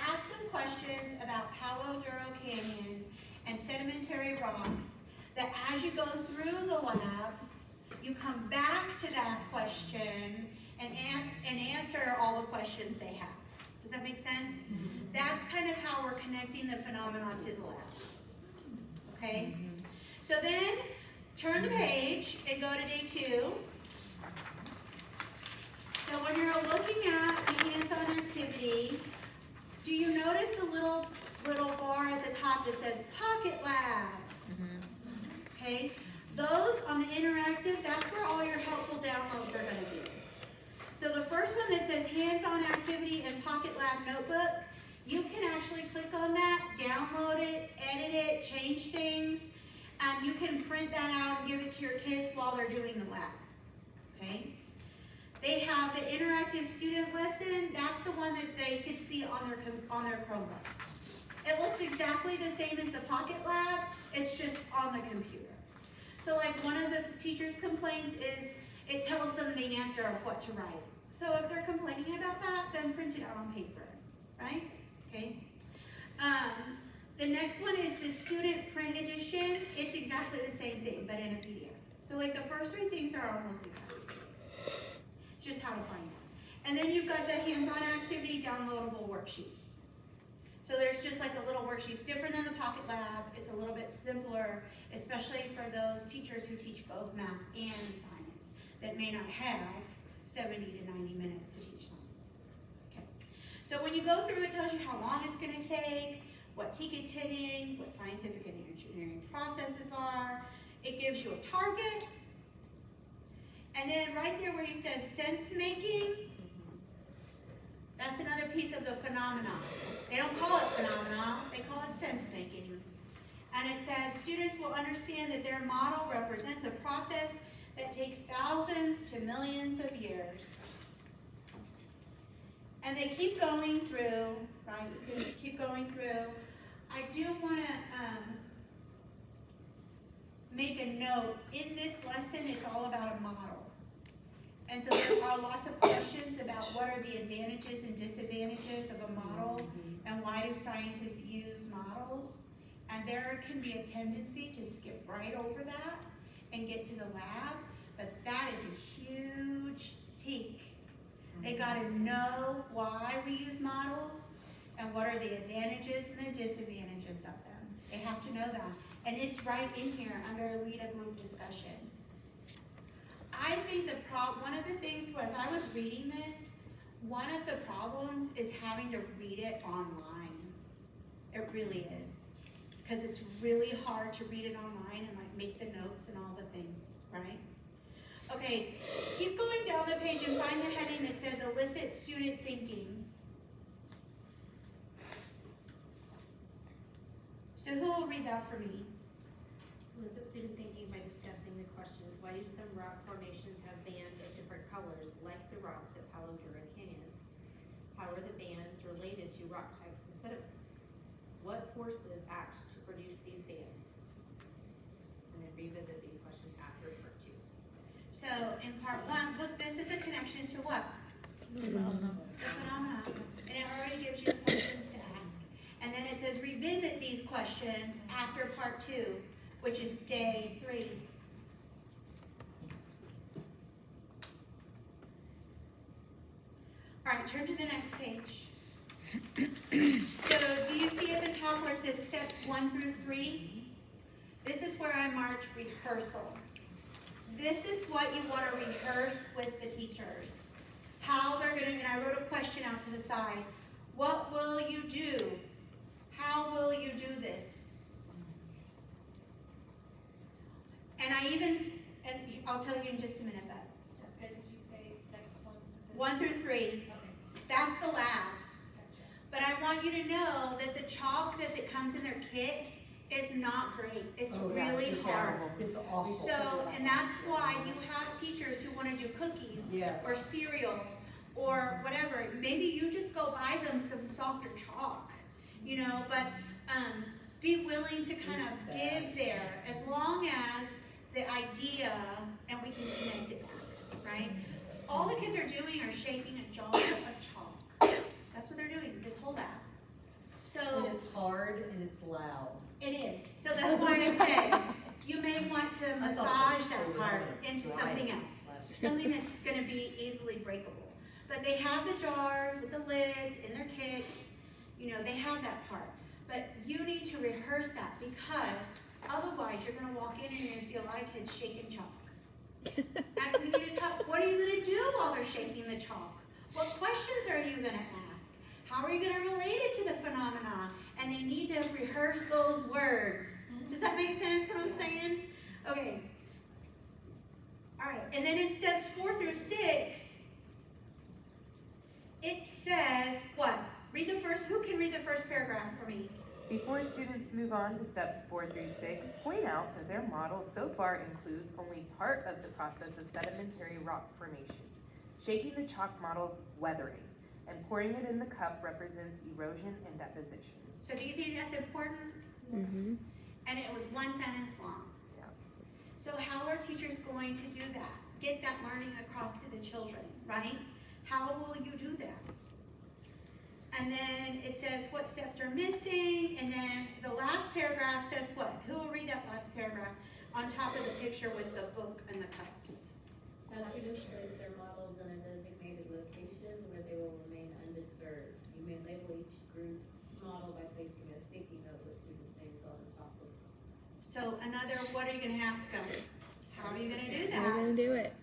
ask some questions about Palo Duro Canyon and sedimentary rocks that as you go through the labs, you come back to that question and answer all the questions they have. Does that make sense? That's kind of how we're connecting the phenomena to the labs. Okay? So then, turn the page and go to day 2. So when you're looking at the hands-on activity, do you notice the little bar at the top that says Pocket Lab? Okay? Those on the interactive, that's where all your helpful downloads are going to be. So the first one that says hands-on activity and Pocket Lab notebook, you can actually click on that, download it, edit it, change things, and you can print that out and give it to your kids while they're doing the lab, okay? They have the interactive student lesson. That's the one that they could see on their Chromebooks. It looks exactly the same as the Pocket Lab, it's just on the computer. So like one of the teachers' complaints is it tells them the answer of what to write. So if they're complaining about that, then print it out on paper, right? Okay. The next one is the student print edition. It's exactly the same thing, but in a PDF. So like the first 3 things are almost exactly the same. Just how to find them. And then you've got the hands-on activity downloadable worksheet. So there's just like a little worksheet. It's different than the Pocket Lab. It's a little bit simpler, especially for those teachers who teach both math and science that may not have 70 to 90 minutes to teach science. Okay. So when you go through, it tells you how long it's going to take, what TEK it's hitting, what scientific and engineering processes are. It gives you a target. And then right there where it says sense making, that's another piece of the phenomenon. They don't call it phenomena, they call it sense making. And it says students will understand that their model represents a process that takes thousands to millions of years. And they keep going through, right? You can keep going through. I do want to make a note. In this lesson, it's all about a model. And so there are lots of questions about what are the advantages and disadvantages of a model and why do scientists use models. And there can be a tendency to skip right over that and get to the lab, but that is a huge TEK. They gotta know why we use models and what are the advantages and the disadvantages of them. They have to know that. And it's right in here under lead a group discussion. I think one of the things was, I was reading this, one of the problems is having to read it online. It really is. Because it's really hard to read it online and like make the notes and all the things, right? Okay, keep going down the page and find the heading that says elicit student thinking. So who will read that for me? Elicit student thinking by discussing the questions, why do some rock formations have bands of different colors, like the rocks at Palo Duro Canyon? How are the bands related to rock types and sediments? What forces act to produce these bands? And then revisit these questions after part 2. So in part 1, look, this is a connection to what? The phenomena. And it already gives you questions to ask. And then it says revisit these questions after part 2, which is day 3. All right, turn to the next page. So do you see at the top where it says steps 1 through 3? This is where I marked rehearsal. This is what you want to rehearse with the teachers. How they're going to, and I wrote a question out to the side. What will you do? How will you do this? And I'll tell you in just a minute, but. Jessica, did you say steps 1 through 3. Okay. That's the lab. Gotcha. But I want you to know that the chalk that comes in their kit is not great. It's really it's hard. horrible. It's awful. So, and that's why you have teachers who want to do cookies Yes. or cereal or whatever. Maybe you just go buy them some softer chalk, but be willing to kind of give there as long as the idea and we can connect it back, right? All the kids are doing are shaking a jar of chalk. That's what they're doing, this whole lab. So. And it's hard and it's loud. It is. So that's why I said you may want to I thought massage that was part totally into dry something it else. last year. Something that's going to be easily breakable. But they have the jars with the lids in their kits. They have that part. But you need to rehearse that because otherwise you're going to walk in and you're going to see a lot of kids shaking chalk. And we need to talk, what are you going to do while they're shaking the chalk? What questions are you going to ask? How are you going to relate it to the phenomena? And they need to rehearse those words. Does that make sense what I'm saying? Okay. All right, and then in steps 4 through 6, it says what? Who can read the first paragraph for me? Before students move on to steps 4 through 6, point out that their model so far includes only part of the process of sedimentary rock formation. Shaking the chalk model's weathering, and pouring it in the cup represents erosion and deposition. So do you think that's important? Mm-hmm. And it was 1 sentence long. Yeah. So how are teachers going to do that? Get that learning across to the children, right? How will you do that? And then it says what steps are missing, and then the last paragraph says what? Who will read that last paragraph on top of the picture with the book and the cups? Students place their models in a designated location where they will remain undisturbed. You may label each group's model by placing a sticky note with students' names on the top of it. So what are you gonna ask them? How are you gonna do How are we gonna that? do it?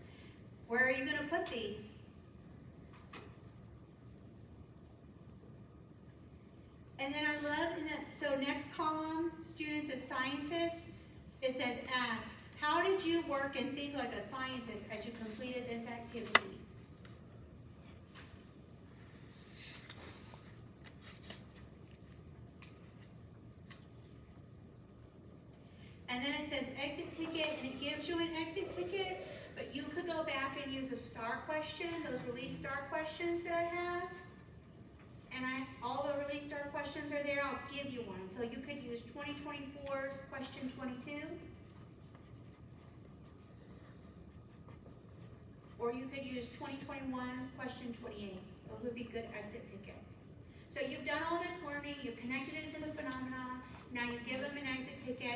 Where are you gonna put these? And then I love, so next column, students as scientists, it says ask, how did you work and think like a scientist as you completed this activity? And then it says exit ticket, and it gives you an exit ticket, but you could go back and use a STAR question, those release STAR questions that I have. And all the release STAR questions are there, I'll give you one. So you could use 2024's question 22. Or you could use 2021's question 28. Those would be good exit tickets. So you've done all this learning, you've connected it to the phenomena, now you give them an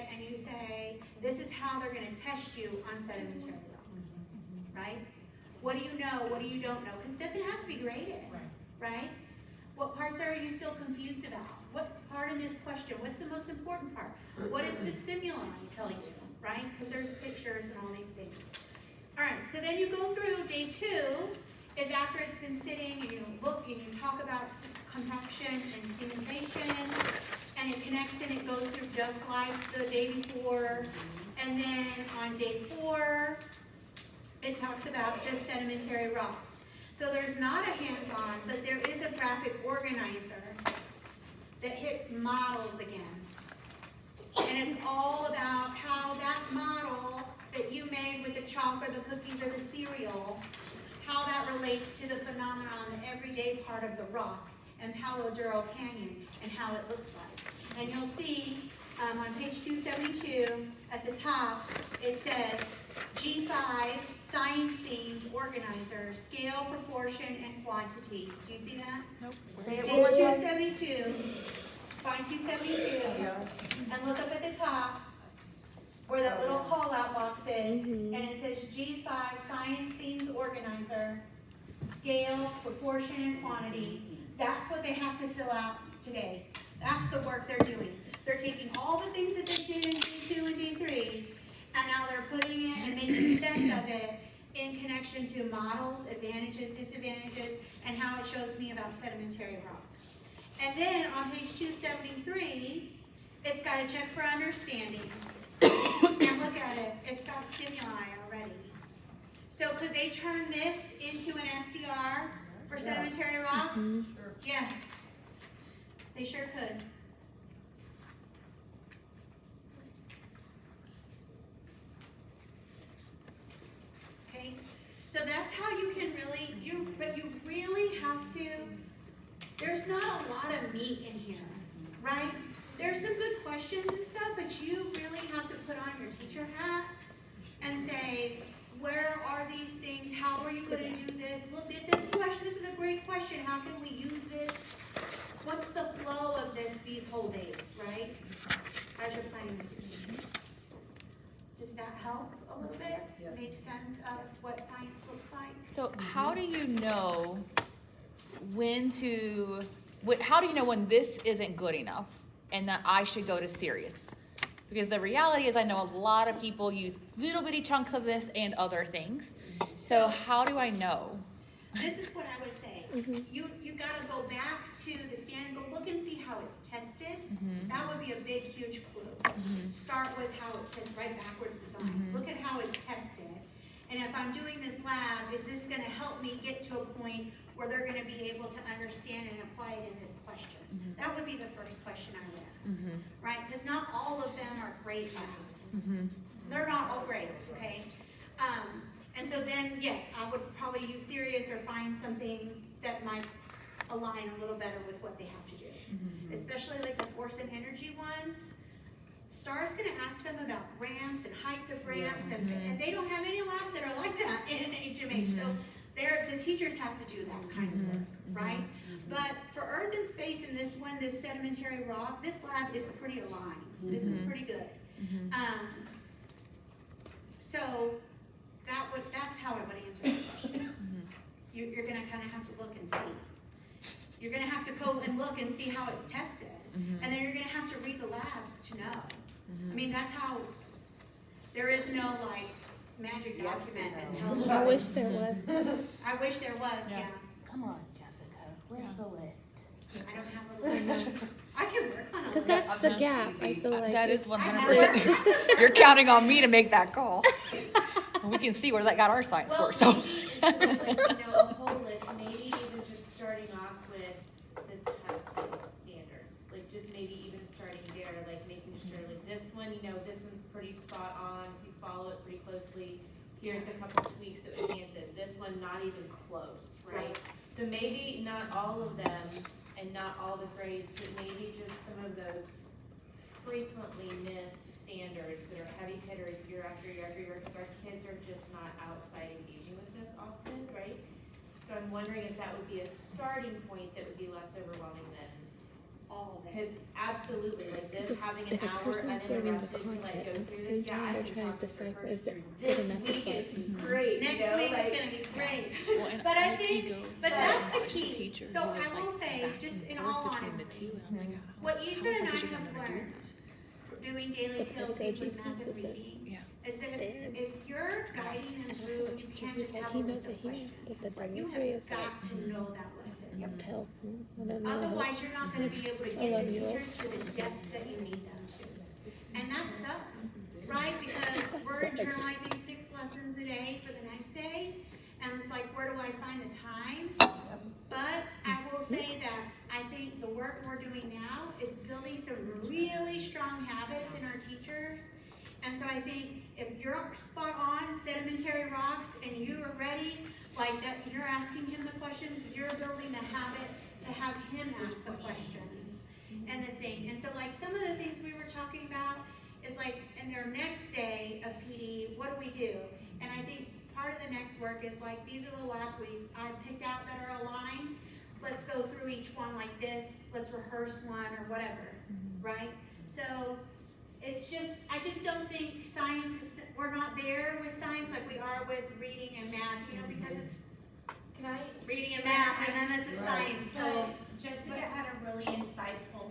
it and you say, this is how they're gonna test you on sedimentary rock, right? What do you know, what do you don't know? Because it doesn't have to be graded, right? What parts are you still confused about? What part in this question, what's the most important part? What is the stimuli telling you, right? Because there's pictures and all these things. All right, so then you go through day 2, is after it's been sitting and you look and you talk about compaction and cementation, and it connects and it goes through just like the day before. And then on day 4, it talks about just sedimentary rocks. So there's not a hands-on, but there is a graphic organizer that hits models again. And it's all about how that model that you made with the chalk or the cookies or the cereal, how that relates to the phenomenon, the everyday part of the rock and Palo Duro Canyon and how it looks like. And you'll see on page 272 at the top, it says G5 Science Themes Organizer, Scale, Proportion, and Quantity. Do you see that? Nope. Page 272, find 272, and look up at the top where that little call-out box is, and it says G5 Science Themes Organizer, Scale, Proportion, and Quantity. That's what they have to fill out today. That's the work they're doing. They're taking all the things that they did in day 2 and day 3, and now they're putting it and making sense of it in connection to models, advantages, disadvantages, and how it shows me about sedimentary rocks. And then on page 273, it's got a check for understanding. And look at it, it's got stimuli already. So could they turn this into an SCR for sedimentary rocks? Yes, they sure could. Okay, so that's how you can really, but you really have to, there's not a lot of meat in here, right? There's some good questions and stuff, but you really have to put on your teacher hat and say, where are these things? How are you going to do this? Look at this question. This is a great question. How can we use this? What's the flow of these whole days, right? As you're planning. Does that help a little bit? Make sense of what science looks like? So how do you know how do you know when this isn't good enough and that I should go to serious? Because the reality is I know a lot of people use little bitty chunks of this and other things. So how do I know? This is what I would say. You gotta go back to the standard, go look and see how it's tested. That would be a big, huge clue. Start with how it says right backwards design. Look at how it's tested. And if I'm doing this lab, is this gonna help me get to a point where they're gonna be able to understand and apply it in this question? That would be the first question I would ask, right? Because not all of them are great labs. They're not all great, okay? And so then, yes, I would probably use Sirius or find something that might align a little better with what they have to do. Especially like the force and energy ones. STAR's gonna ask them about ramps and heights of ramps, and they don't have any labs that are like that in HMH. So the teachers have to do that kind of work, right? But for Earth and Space in this one, this sedimentary rock, this lab is pretty aligned. This is pretty good. So that's how I would answer the question. You're gonna kind of have to look and see. You're gonna have to go and look and see how it's tested. And then you're gonna have to read the labs to know. I mean, that's how, there is no like magic document that tells you. I wish there was. I wish there was, yeah. Come on, Jessica, where's the list? I don't have a list. I can work on a list. Because that's the gap, I feel like. That is 100%. You're counting on me to make that call. We can see where that got our science score, so. Maybe it's like, a whole list, maybe even just starting off with the testing standards, like just maybe even starting there, like making sure, like this one, this one's pretty spot on, if you follow it pretty closely, here's a couple of tweaks that enhance it, this one not even close, right? So maybe not all of them, and not all the grades, but maybe just some of those frequently missed standards that are heavy hitters year after year after year, because our kids are just not outside engaging with this often, right? So I'm wondering if that would be a starting point that would be less overwhelming than all of it. Because absolutely, like this, So having an if a hour person's learning the uninterrupted to like content go at the through same this, yeah, time I they're can trying talk to to decipher, her is it this good enough? week It's is like, great, you Next know, week like. is gonna be great. Well, and But I if you think, go but back that's and the watch the key. teacher So who was, I will like, say, back just and in forth all between the honesty, two, and I'm like, what how Issa is and I she have gonna do learned doing daily But the PLCs with safety math and piece is that- reading Yeah. is that There. if you're guiding them through, you can't just have a he knows list it of here, questions. but the You delivery is have got to know that lesson. like, tell, I don't know. Otherwise, you're not gonna be able to I get love the you. teachers to the depth that you need them to. And that sucks, right? Because we're internalizing 6 lessons a day for the next day, and it's like, where do I find the time? But I will say that I think the work we're doing now is building some really strong habits in our teachers. And so I think if you're spot on sedimentary rocks and you are ready, like that, you're asking him the questions, you're building the habit to have him ask the questions and the thing. And so like some of the things we were talking about is like in their next day of PD, what do we do? And I think part of the next work is like, these are the labs I picked out that are aligned. Let's go through each one like this, let's rehearse one or whatever, right? So it's just, I just don't think science is, we're not there with science like we are with reading and math, you know, because it's Can I, reading and math and then it's a science, so. So Jessica had a really insightful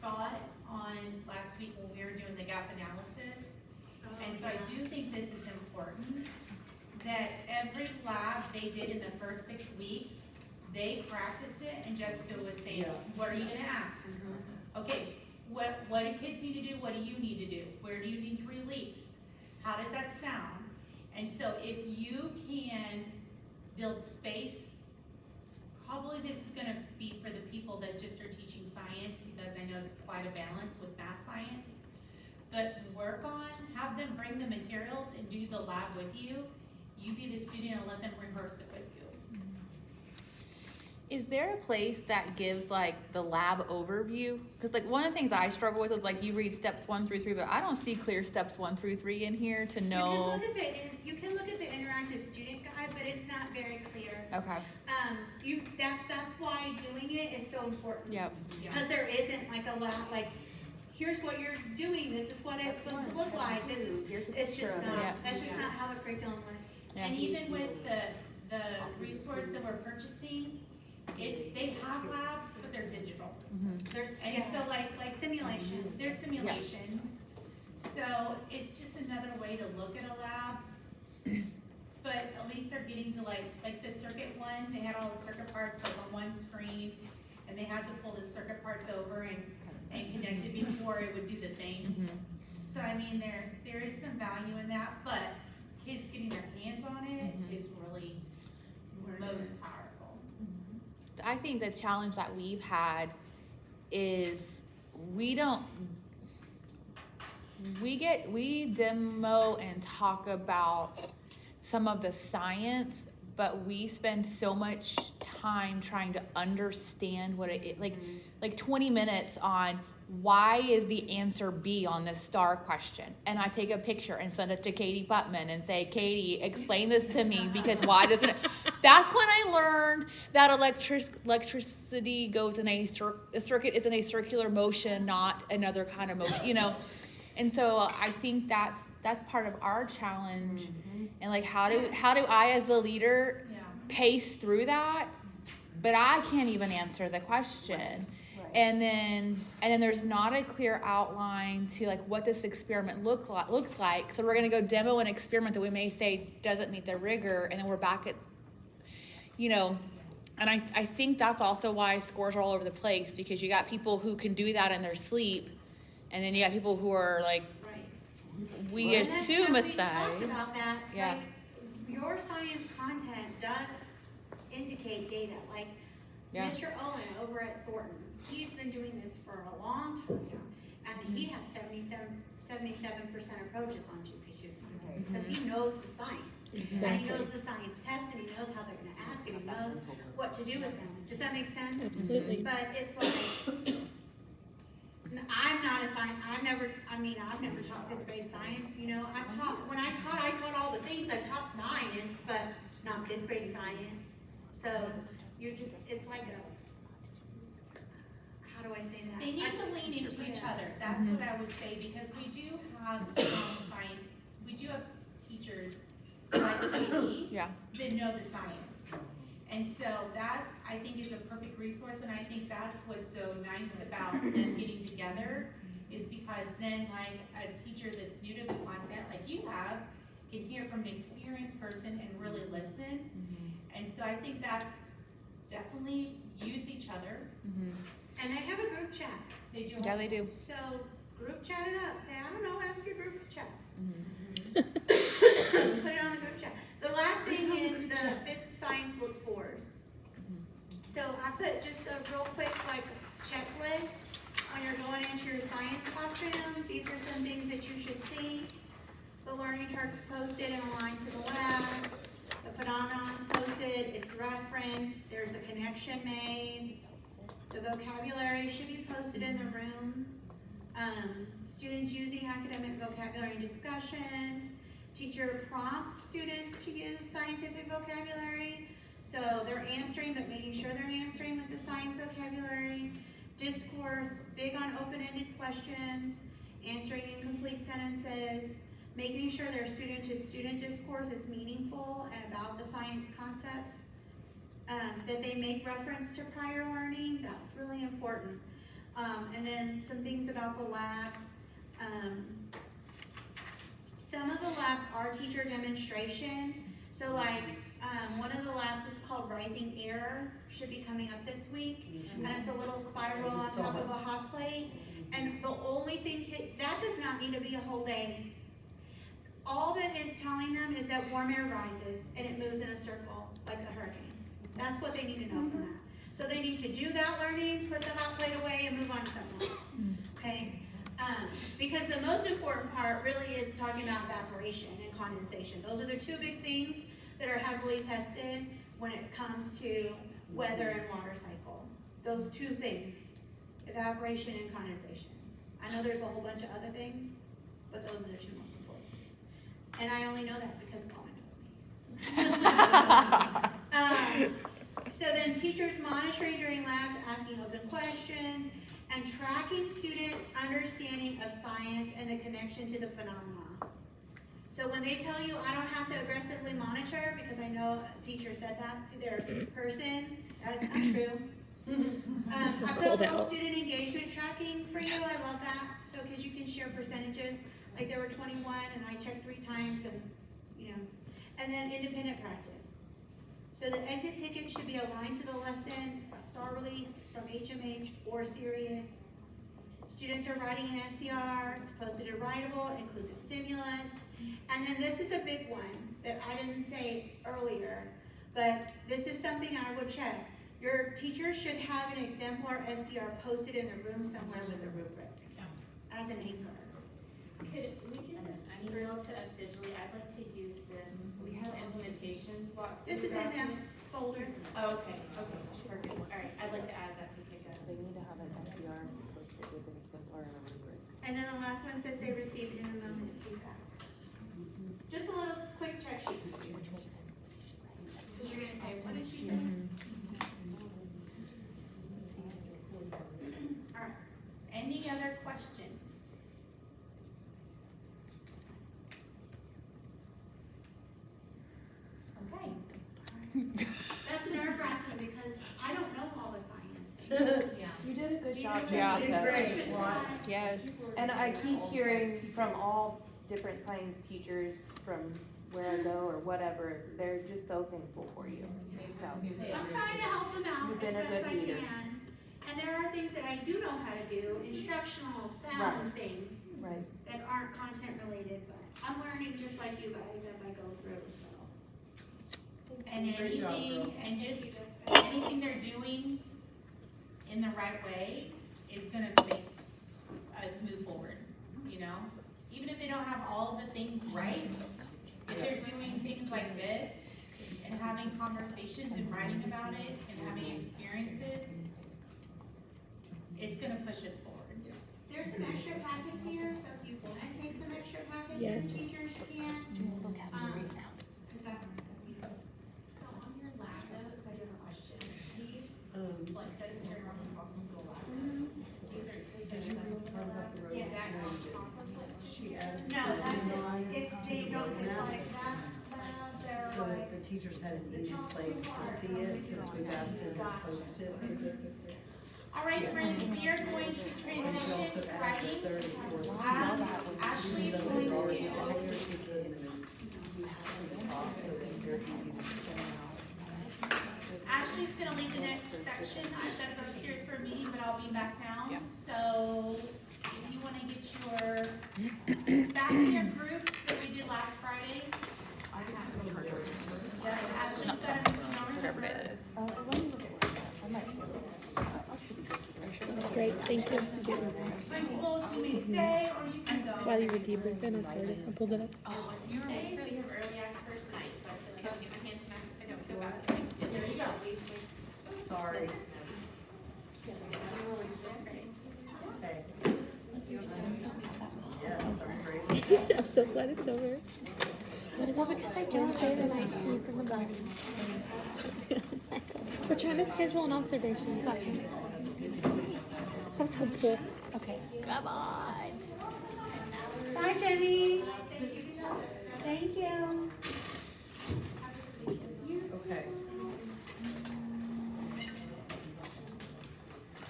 thought on last week when we were doing the gap analysis. And so I do think this is important, that every lab they did in the first 6 weeks, they practiced it, and Jessica was saying, what are you gonna ask? Okay, what do kids need to do, what do you need to do? Where do you need to release? How does that sound? And so if you can build space, probably this is gonna be for the people that just are teaching science, because I know it's quite a balance with math science. But work on, have them bring the materials and do the lab with you. You be the student and let them rehearse it with you. Is there a place that gives like the lab overview? Because like one of the things I struggle with is like you read steps 1 through 3, but I don't see clear steps 1 through 3 in here to know. You can look at the interactive student guide, but it's not very clear. Okay. That's why doing it is so important. Yep. Because there isn't like a lot, like, here's what you're doing, this is what it's supposed to look like, this is, it's just not, Yeah. that's just not how the curriculum works. Yeah. And even with the resource that we're purchasing, they have labs, but they're digital. There's, And yeah, so like simulations. there's simulations. So it's just another way to look at a lab. But at least they're getting to like the circuit one, they had all the circuit parts like on one screen, and they had to pull the circuit parts over and connect it before it would do the thing. So I mean, there is some value in that, but kids getting their hands on it is really most powerful. I think the challenge that we've had is we demo and talk about some of the science, but we spend so much time trying to understand what it is, like 20 minutes on why is the answer B on this star question? And I take a picture and send it to Katie Putman and say, Katie, explain this to me, because why doesn't it? That's when I learned that electricity goes in a circuit is in a circular motion, not another kind of motion, you know? And so I think that's part of our challenge. And like, how do I as the leader pace through that? But I can't even answer the question. And then there's not a clear outline to like what this experiment looks like. So we're gonna go demo an experiment that we may say doesn't meet the rigor, and then we're back at, you know, and I think that's also why scores are all over the place, because you got people who can do that in their sleep, and then you got people who are like, we assume a We side. talked about that, Yeah. like, your science content does indicate data, like, Yeah. Mr. Owen over at Thornton, he's been doing this for a long time now, and he had 77% approaches on GP2 science, because he knows the science. And he knows the science tests, and he knows how they're gonna ask, and he knows what to do with them. Does that make sense? Absolutely. But it's like, I'm not a science, I've never taught 5th grade science, you know, when I taught all the things, I've taught science, but not 5th grade science. So, it's like how how do I say that? They need to lean into each other, that's what I would say, because we do have strong science, we do have teachers like Katie Yeah. that know the science. And so that, I think, is a perfect resource, and I think that's what's so nice about them getting together, is because then like a teacher that's new to the content, like you have, can hear from an experienced person and really listen. And so I think that's definitely use each other. And they have a group chat. They do. Yeah, they do. So group chat it up. Say, I don't know, ask your group chat. Mm-hmm. Put it on the group chat. The last thing is the fifth science look fors. So I put just a real quick like checklist when you're going into your science classroom. These are some things that you should see. The learning chart's posted and aligned to the lab. The phenomenon's posted, it's referenced, there's a connection made. The vocabulary should be posted in the room. Students using academic vocabulary in discussions. Teacher prompts students to use scientific vocabulary. So they're answering, but making sure they're answering with the science vocabulary. Discourse, big on open-ended questions, answering incomplete sentences, making sure their student-to-student discourse is meaningful and about the science concepts. That they make reference to prior learning, that's really important. And then some things about the labs. Some of the labs are teacher demonstration. So like, one of the labs is called Rising Air, should be coming up this week. And it's a little spiral on top of a hot plate. And the only thing, that does not need to be a whole day. All that is telling them is that warm air rises and it moves in a circle like a hurricane. That's what they need to know from that. So they need to do that learning, put the hot plate away, and move on to something else. Okay? Because the most important part really is talking about evaporation and condensation. Those are the two big things that are heavily tested when it comes to weather and water cycle. Those two things, evaporation and condensation. I know there's a whole bunch of other things, but those are the two most important. And I only know that because Colin told me. So then teachers monitoring during labs, asking open questions, and tracking student understanding of science and the connection to the phenomena. So when they tell you, I don't have to aggressively monitor, because I know a teacher said that to their person, that is not true. I put a little student engagement tracking for you, I love that, so because you can share percentages, like there were 21 and I checked 3 times and, you know, and then independent practice. So the exit ticket should be aligned to the lesson, a star released from HMH or Sirius. Students are writing an SCR, it's posted and writable, includes a stimulus. And then this is a big one that I didn't say earlier, but this is something I would check. Your teacher should have an exemplar SCR posted in the room somewhere with a rubric as an anchor. Could we get this email to us digitally? I'd like to use this. We have implementation block. This is in that folder. Oh, okay, perfect. All right, I'd like to add that to pickup. They need to have an SCR posted with an exemplar and a rubric. And then the last one says they received in the moment feedback. Just a little quick check sheet. Because you're gonna say, what did she say? All right. Any other questions? Okay. That's nerve-wracking because I don't know all the science. You did a good job, Yeah. You did Jessica. great. It's just Well, not- Yes. And I keep hearing from all different science teachers from where I go or whatever, they're just so thankful for you. So, I'm trying to help them out You've as been a best good I leader. can. And there are things that I do know how to do, instructional, sound things right. that aren't content related, but I'm learning just like you guys as I go through, so. And Great job, anything, girl. and just, anything they're doing in the right way is gonna make us move forward, you know? Even if they don't have all of the things right, if they're doing things like this, and having conversations and writing about it, and having experiences, it's gonna push us forward. There's some extra packets here, so if you wanna take some extra packets Yes. from teachers, you can. Is that? So on your lab notes, I do have a question. These, like, sedentary work and crossing the lab notes, teachers had an easy place to see it since we've asked them to post it. All right, friends, we are going to transition to writing. Ashley is going to. Ashley's gonna lead the next section. I set it upstairs for a meeting, but I'll be back down. So if you wanna get your, back in your groups that we did last Friday. Yeah, Ashley's got it. Whatever day that is. That's great, thank you. Principals, you may stay or you can go. While you were debriefing, I started, I pulled it up. Stay, we have early act first night, so I feel like I'm getting my hands smacked if I don't feel bad. There you go. Sorry. I'm so glad it's over. Well, because I don't feel the 19th in the body. We're trying to schedule an observation session. That was helpful. Okay. Come on. Bye, Jenny. Thank you. Okay.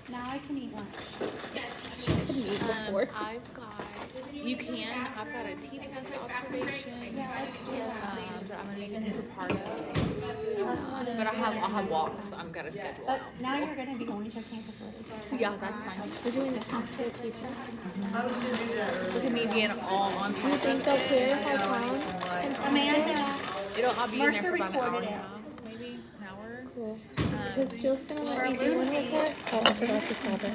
Now I can eat lunch. I've got, you can, I've got a teacher observation. Yeah, let's do that. That I'm gonna need to be part of. But I'll have walks, I'm gonna schedule. But now you're gonna be going to a campus order. So yeah, that's fine. We're doing a half day teacher. I was gonna do that earlier. Look at me being all on Do you think they'll clear if I come? Amanda, I'll be in Mercer there for about an hour recorded and a it. half, maybe, an hour. Cool. Because Jill's gonna For let me do one Lucy. with it. Oh, I forgot to stop it.